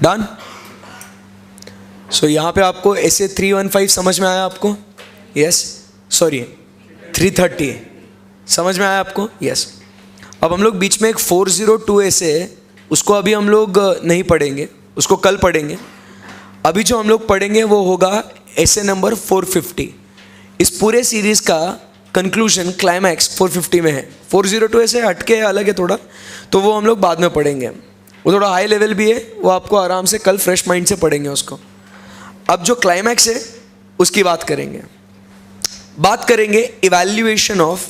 डन. सो यहां पे आपको ऐसे 315 समझ में आया आपको? यस. सॉरी 330 समझ में आया आपको? यस. अब हम लोग बीच में एक 402 ऐसे है, उसको अभी हम लोग नहीं पढ़ेंगे, उसको कल पढ़ेंगे. अभी जो हम लोग पढ़ेंगे वो होगा ऐसे नंबर 450. इस पूरे सीरीज का कंक्लूजन क्लाइमैक्स 450 में है. 402 ऐसे हटके अलग है थोड़ा, तो वो हम लोग बाद में पढ़ेंगे. वो थोड़ा हाई लेवल भी है, वो आपको आराम से कल फ्रेश माइंड से पढ़ेंगे उसको. अब जो क्लाइमैक्स है उसकी बात करेंगे. बात करेंगे evaluation of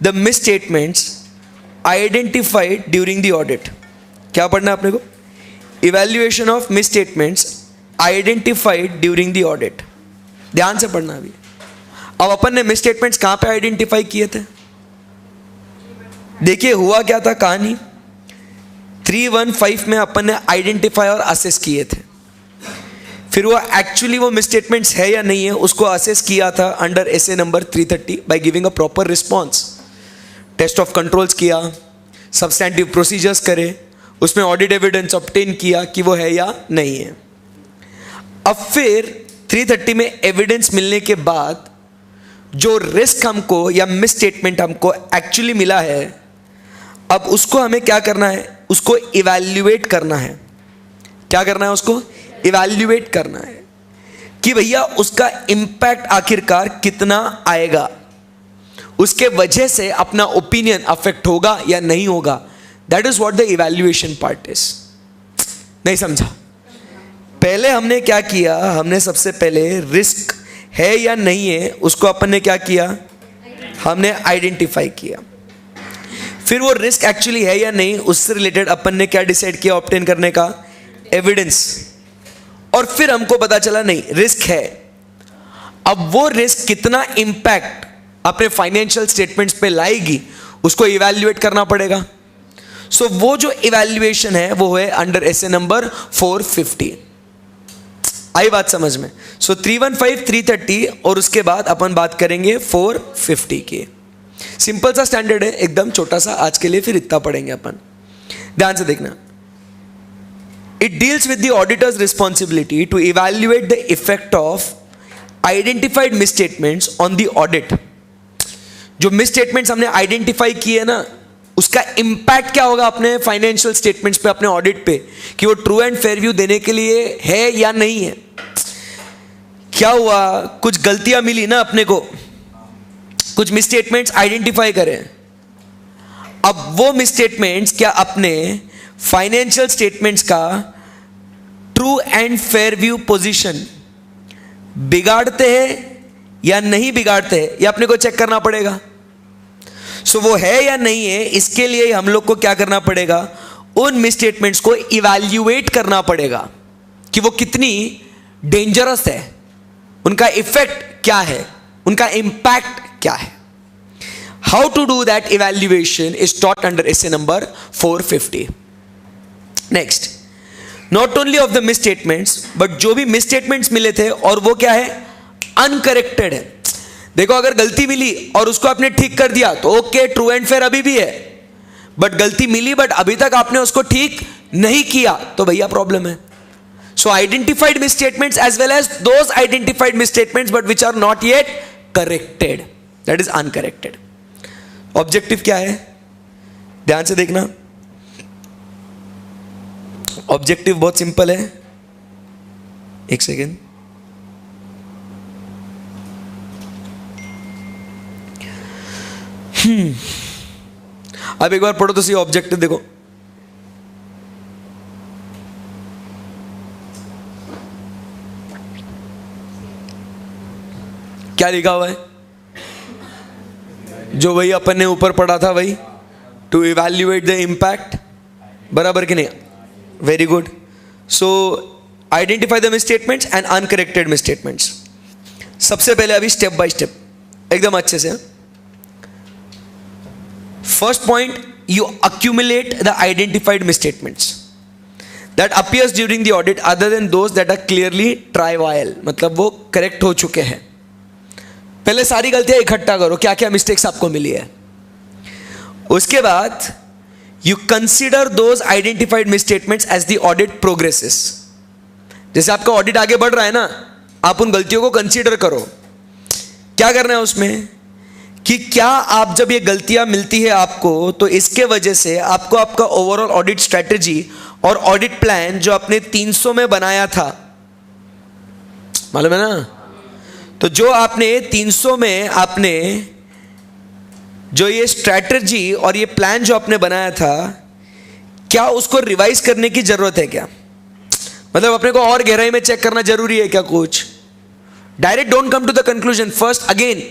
the miss statements identified during the audit. क्या पढ़ना है अपने को? Evaluation of miss statements identified during the audit. ध्यान से पढ़ना. अभी अब अपन ने मिस स्टेटमेंट्स कहां पे आइडेंटिफाई किए थे? देखिए हुआ क्या था कहानी. 315 में अपन ने आइडेंटिफाई और असेस किए थे. फिर वो एक्चुअली वो मिस स्टेटमेंट्स है या नहीं है उसको असेस किया था under SA number 330 by giving a proper response. Test of controls किया, सब्सटैंटिव प्रोसीजर्स करे, उसमें ऑडिट एविडेंस ऑब्टेन किया कि वो है या नहीं है. अब फिर 330 में एविडेंस मिलने के बाद जो रिस्क हमको या मिस स्टेटमेंट हमको एक्चुअली मिला है, अब उसको हमें क्या करना है? उसको इवैल्यूएट करना है. क्या करना है? उसको इवैल्यूएट करना है कि भैया उसका इंपैक्ट आखिरकार कितना आएगा, उसके वजह से अपना ओपिनियन अफेक्ट होगा या नहीं होगा. That is what the evaluation part is. नहीं समझा? पहले हमने क्या किया? हमने सबसे पहले रिस्क है या नहीं है उसको अपन ने क्या किया? हमने आइडेंटिफाई किया. फिर वो रिस्क एक्चुअली है या नहीं उससे रिलेटेड अपन ने क्या डिसाइड किया? ऑब्टेन करने का एविडेंस. और फिर हमको पता चला नहीं रिस्क है. अब वो रिस्क कितना इंपैक्ट अपने फाइनेंशियल स्टेटमेंट्स पे लाएगी उसको इवैल्यूएट करना पड़ेगा. सो वो जो इवैल्यूएशन है वो है अंडर एसे नंबर 450. आई बात समझ में? सो 315 330 और उसके बाद अपन बात करेंगे 450 की. सिंपल सा स्टैंडर्ड है एकदम छोटा सा आज के लिए, फिर इतना पढ़ेंगे अपन. ध्यान से देखना. It deals with the auditor's responsibility to evaluate the effect of identified misstatements on the audit. जो मिस स्टेटमेंट्स हमने आइडेंटिफाई किए ना उसका इंपैक्ट क्या होगा अपने फाइनेंशियल स्टेटमेंट्स पे, अपने ऑडिट पे, कि वो ट्रू एंड फेयर व्यू देने के लिए है या नहीं है. क्या हुआ? कुछ गलतियां मिली ना अपने को, कुछ मिस स्टेटमेंट्स आइडेंटिफाई करें. अब वो मिस स्टेटमेंट्स क्या अपने फाइनेंशियल स्टेटमेंट्स का true and fair view position बिगाड़ते हैं या नहीं बिगाड़ते हैं, ये अपने को चेक करना पड़ेगा. सो वो है या नहीं है इसके लिए हम लोग को क्या करना पड़ेगा? उन मिस स्टेटमेंट्स को इवैल्यूएट करना पड़ेगा कि वो कितनी डेंजरस है, उनका इफेक्ट क्या है, उनका इंपैक्ट क्या है. How to do that evaluation is taught under SA number 450. Next, not only of the misstatements but जो भी मिस स्टेटमेंट्स मिले थे और वो क्या है? अनकरेक्टेड है. देखो अगर गलती मिली और उसको आपने ठीक कर दिया तो ओके, ट्रू एंड फेयर अभी भी है. बट गलती मिली बट अभी तक आपने उसको ठीक नहीं किया तो भैया प्रॉब्लम है. So identified misstatements as well as those identified misstatements but which are not yet corrected, that is uncorrected. Objective क्या है? ध्यान से देखना. ऑब्जेक्टिव बहुत सिंपल है. एक सेकेंड. अब एक बार पढ़ो तो सही ऑब्जेक्टिव देखो. क्या लिखा हुआ है? जो वही अपन ने ऊपर पढ़ा था वही, टू इवैल्यूएट द इंपैक्ट. बराबर कि नहीं? Very good. So identify the misstatements and uncorrected misstatements. सबसे पहले अभी स्टेप बाय स्टेप एकदम अच्छे से. First point, you accumulate the identified misstatements. That appears during the audit other than those that are clearly trivial, मतलब वो correct हो चुके हैं। पहले सारी गलतियां इकट्ठा करो, क्या क्या मिस्टेक्स आपको मिली है। उसके बाद you consider those identified misstatements as the audit progresses. जैसे आपका ऑडिट आगे बढ़ रहा है ना, आप उन गलतियों को कंसीडर करो। क्या करना है उसमें कि क्या आप जब ये गलतियां मिलती है आपको, तो इसके वजह से आपको आपका ओवरऑल ऑडिट स्ट्रैटेजी और ऑडिट प्लान जो आपने 300 में बनाया था, मालूम है ना, तो जो आपने 300 में आपने जो ये स्ट्रैटेजी और ये प्लान जो आपने बनाया था, क्या उसको रिवाइज करने की जरूरत है क्या? मतलब अपने को और गहराई में चेक करना जरूरी है क्या? कुछ direct don't come to the conclusion, first again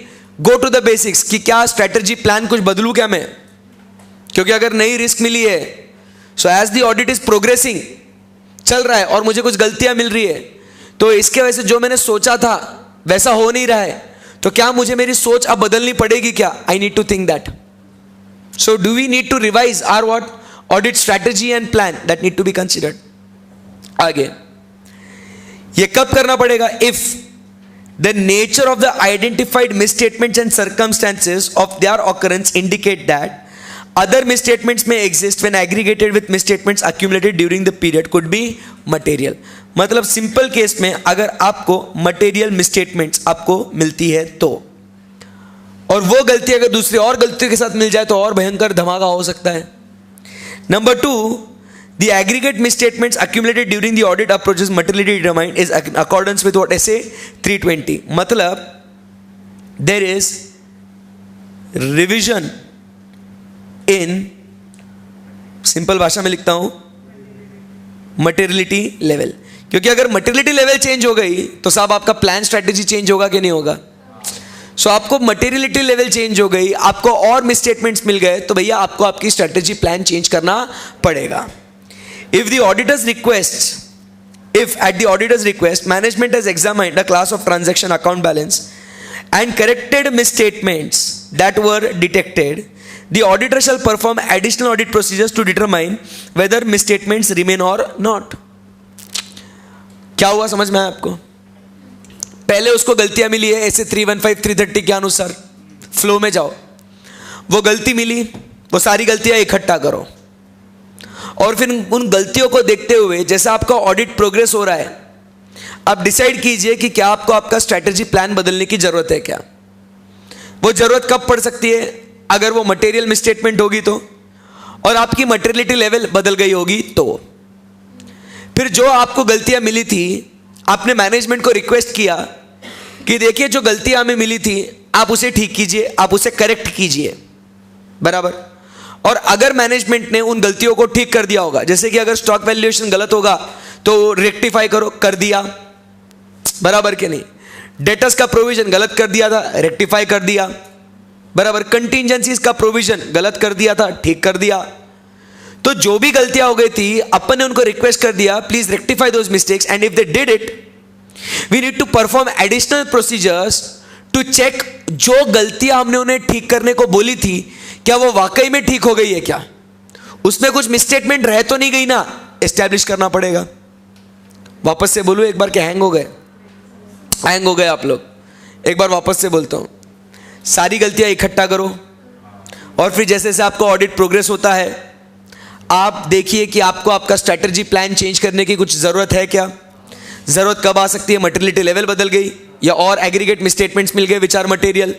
go to the basics कि क्या स्ट्रैटेजी प्लान कुछ बदलूं क्या मैं, क्योंकि अगर नई रिस्क मिली है, so as the audit is progressing, चल रहा है और मुझे कुछ गलतियां मिल रही है, तो इसके वजह से जो मैंने सोचा था वैसा हो नहीं रहा है, तो क्या मुझे मेरी सोच अब बदलनी पड़ेगी क्या? I need to think that. So do we need to revise our what audit strategy and plan, that need to be considered. आगे ये कब करना पड़ेगा? If the nature of the identified misstatements and circumstances of their occurrence indicate that other misstatements may exist when aggregated with misstatements accumulated during the period could be material। मतलब simple case में अगर आपको material misstatements आपको मिलती है तो, और वो गलती अगर दूसरी और गलतियों के साथ मिल जाए तो और भयंकर धमाका हो सकता है। Number 2, the aggregate misstatements accumulated during the audit approaches materiality determined is in accordance with what SA 320। मतलब there is revision in, simple भाषा में लिखता हूं, मटेरियलिटी लेवल। क्योंकि अगर मटेरियलिटी लेवल चेंज हो गई तो साहब आपका प्लान स्ट्रेटेजी चेंज होगा कि नहीं होगा? सो आपको मटेरियलिटी लेवल चेंज हो गई, आपको और मिसस्टेटमेंट्स मिल गए, तो भैया आपको आपकी स्ट्रेटेजी प्लान चेंज करना पड़ेगा। If at the auditor's request, management has examined a class of transaction account balance and corrected misstatements that were detected, the auditor shall perform additional audit procedures to determine whether misstatements remain or not। क्या हुआ समझ में आया आपको? पहले उसको गलतियां मिली है ऐसे 315 330 के अनुसार, फ्लो में जाओ, वो गलती मिली, वो सारी गलतियां इकट्ठा करो, और फिर उन गलतियों को देखते हुए जैसा आपका ऑडिट प्रोग्रेस हो रहा है, आप डिसाइड कीजिए कि क्या आपको आपका स्ट्रैटेजी प्लान बदलने की जरूरत है क्या। वो जरूरत कब पड़ सकती है? अगर वो मटेरियल मिसस्टेटमेंट होगी तो, और आपकी मटेरियलिटी लेवल बदल गई होगी तो। फिर जो आपको गलतियां मिली थी, आपने मैनेजमेंट को रिक्वेस्ट किया कि देखिए जो गलतियां हमें मिली थी आप उसे ठीक कीजिए, आप उसे करेक्ट कीजिए, बराबर। और अगर मैनेजमेंट ने उन गलतियों को ठीक कर दिया होगा, जैसे कि अगर स्टॉक वैल्यूएशन गलत होगा तो रेक्टिफाई करो, कर दिया, बराबर के नहीं। डेटर्स का प्रोविजन गलत कर दिया था, रेक्टिफाई कर दिया, बराबर। कंटिजेंसीज का प्रोविजन गलत कर दिया था, ठीक कर दिया। तो जो भी गलतियां हो गई थी अपन ने उनको रिक्वेस्ट कर दिया please rectify those mistakes, and if they did it we need to perform additional procedures to check जो गलतियां हमने उन्हें ठीक करने को बोली थी क्या वो वाकई में ठीक हो गई है क्या, उसमें कुछ मिसस्टेटमेंट रह तो नहीं गई ना, एस्टैब्लिश करना पड़ेगा। वापस से बोलूं एक बार, क्या हैंग हो गए? हैंग हो गए आप लोग? एक बार वापस से बोलता हूं, सारी गलतियां इकट्ठा करो, और फिर जैसे जैसे आपका ऑडिट प्रोग्रेस होता है आप देखिए कि आपको आपका स्ट्रैटेजी प्लान चेंज करने की कुछ जरूरत है क्या। जरूरत कब आ सकती है? मटेरियलिटी लेवल बदल गई या और एग्रीगेट मिसस्टेटमेंट्स मिल गए विच आर मटेरियल,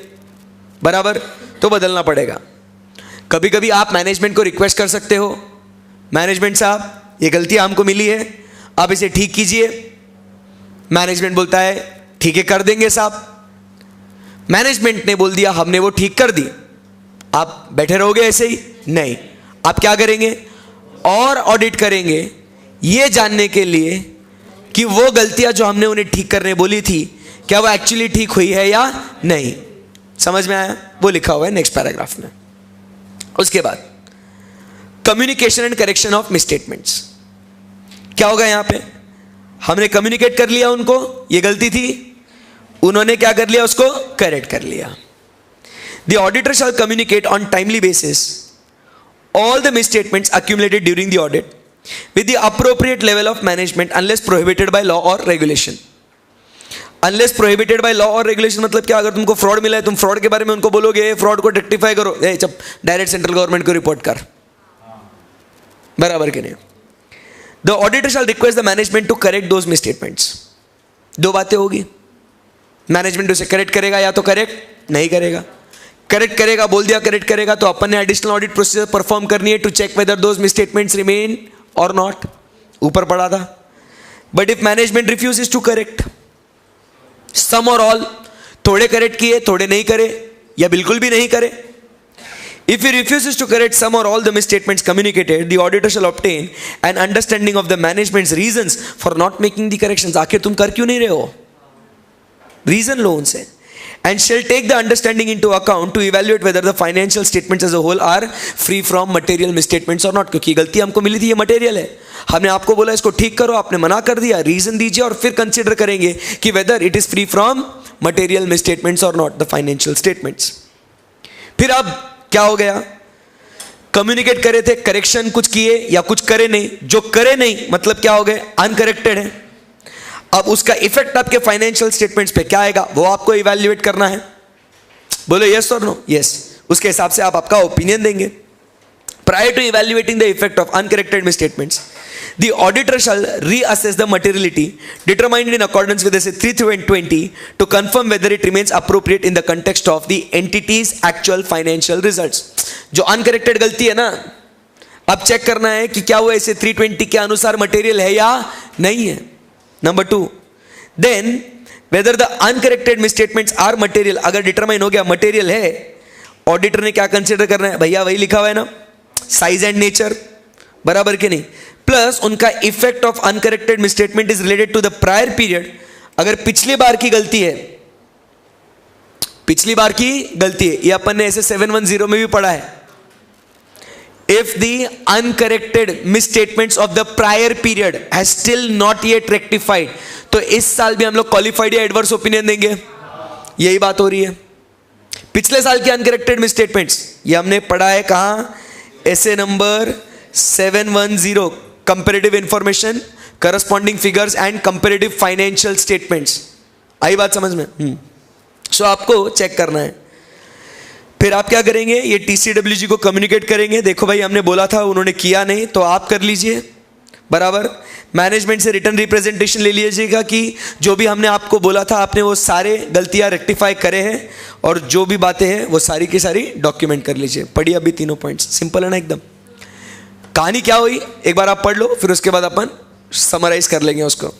बराबर, तो बदलना पड़ेगा। कभी कभी आप मैनेजमेंट को रिक्वेस्ट कर सकते हो, मैनेजमेंट साहब ये गलतियां हमको मिली है, आप इसे ठीक कीजिए। मैनेजमेंट बोलता है ठीक है कर देंगे साहब। मैनेजमेंट ने बोल दिया हमने वो ठीक कर दी, आप बैठे रहोगे ऐसे ही? नहीं, आप क्या करेंगे? और ऑडिट करेंगे ये जानने के लिए कि वो गलतियां जो हमने उन्हें ठीक करने बोली थी क्या वो एक्चुअली ठीक हुई है या नहीं। समझ में आया? वो लिखा हुआ है नेक्स्ट पैराग्राफ में। उसके बाद communication and correction of misstatements. क्या होगा यहां पे? हमने कम्युनिकेट कर लिया उनको ये गलती थी, उन्होंने क्या कर लिया? उसको करेक्ट कर लिया। The auditor shell communicate on timely basis all the misstatements accumulated during the audit with the appropriate level of management unless prohibited by law or regulation. Unless prohibited by law और regulation मतलब क्या? अगर तुमको fraud मिला है, तुम fraud के बारे में उनको बोलोगे फ्रॉड को रेक्टिफाई करो, चप डायरेक्ट सेंट्रल गवर्नमेंट को रिपोर्ट कर, बराबर के नहीं? The auditor shall request the management to correct those misstatements. दो बातें होगी, मैनेजमेंट उसे करेक्ट करेगा या तो करेक्ट नहीं करेगा. करेक्ट करेगा, बोल दिया करेक्ट करेगा, तो अपन ने एडिशनल ऑडिट प्रोसीजर परफॉर्म करनी है to check whether those misstatements remain और नॉट. ऊपर पड़ा था. But if management refuses to correct some और ऑल, थोड़े करेक्ट किए, थोड़े नहीं करे, या बिल्कुल भी नहीं करे. If he refuses to correct some or all the misstatements communicated, the auditor shall obtain an understanding of the management's reasons for not making the corrections. आखिर तुम कर क्यों नहीं रहे हो? Reason लो उनसे. And shall take the understanding into account to evaluate whether the financial statements as a whole are free from material misstatements or not. क्योंकि गलती हमको मिली थी, ये मटेरियल है, हमने आपको बोला इसको ठीक करो, आपने मना कर दिया, रीजन दीजिए और फिर कंसिडर करेंगे कि whether it is free from material misstatements और नॉट द फाइनेंशियल स्टेटमेंट्स. फिर अब क्या हो गया? कम्युनिकेट करे थे, करेक्शन कुछ किए या कुछ करे नहीं. जो करे नहीं मतलब क्या हो गए? अनकरेक्टेड है. अब उसका इफेक्ट आपके फाइनेंशियल स्टेटमेंट्स पे क्या आएगा वो आपको इवैल्यूएट करना है. बोलो यस और नो? यस. उसके हिसाब से आप आपका ओपिनियन देंगे. Prior to evaluating the effect of uncorrected misstatements, the auditor shall reassess the materiality determined in accordance with SA 320 to confirm whether it remains appropriate in the context of the entity's actual financial results. जो uncorrected गलती है ना, अब check करना है कि क्या वो ऐसे 320 के अनुसार मटेरियल है या नहीं है. Number 2, then whether the uncorrected misstatements are material. अगर डिटरमाइन हो गया मटेरियल है, ऑडिटर ने क्या कंसिडर करना है? भैया वही लिखा हुआ है ना, साइज एंड नेचर, बराबर के नहीं, प्लस उनका effect of uncorrected misstatement is related to the prior period. अगर पिछली बार की गलती है, पिछली बार की गलती है, ये अपन ने ऐसे 710 में भी पढ़ा है. If the uncorrected misstatements of the prior period has still not yet rectified, तो इस साल भी हम लोग क्वालिफाइड या एडवर्स ओपिनियन देंगे. यही बात हो रही है. पिछले साल के अनकरेक्टेड मिसस्टेटमेंट्स ये हमने पढ़ा है कहां? SA number 710, comparative information, corresponding figures and comparative financial statements. आई बात समझ में? सो आपको चेक करना है. फिर आप क्या करेंगे? ये TCWG को कम्युनिकेट करेंगे, देखो भाई हमने बोला था, उन्होंने किया नहीं, तो आप कर लीजिए, बराबर. मैनेजमेंट से रिटर्न रिप्रेजेंटेशन ले लीजिएगा कि जो भी हमने आपको बोला था आपने वो सारे गलतियां रेक्टिफाई करे हैं, और जो भी बातें हैं वो सारी की सारी डॉक्यूमेंट कर लीजिए. पढ़िए अभी तीनों पॉइंट्स, सिंपल है ना एकदम. कहानी क्या हुई एक बार आप पढ़ लो, फिर उसके बाद अपन समराइज कर लेंगे उसको.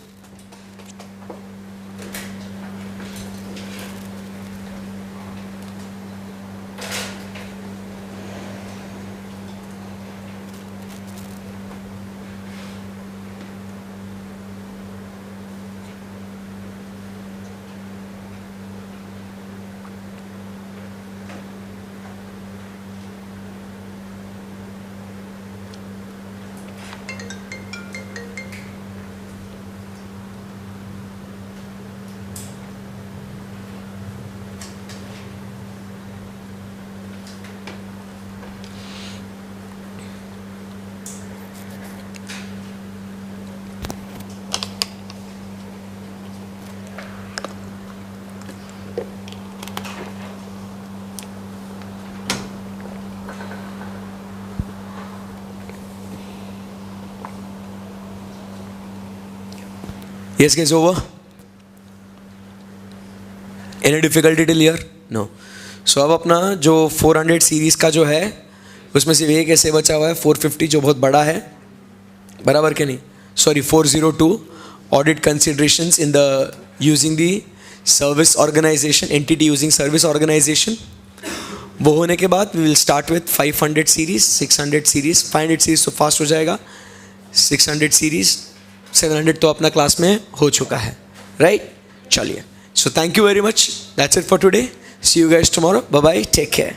Yes guys, over? Any difficulty till here? No. So अब अपना जो 400 सीरीज का जो है उसमें सिर्फ एक ऐसे बचा हुआ है 450 जो बहुत बड़ा है, बराबर के नहीं? Sorry 402 audit considerations in the using the service organisation, entity using service organisation. वो होने के बाद we will start with 500 series, 600 series, 500 series तो फास्ट हो जाएगा, 600 सीरीज, 700 तो अपना क्लास में हो चुका है, राइट? चलिए, so thank you very much, that's it for today, see you guys tomorrow, bye bye, take care.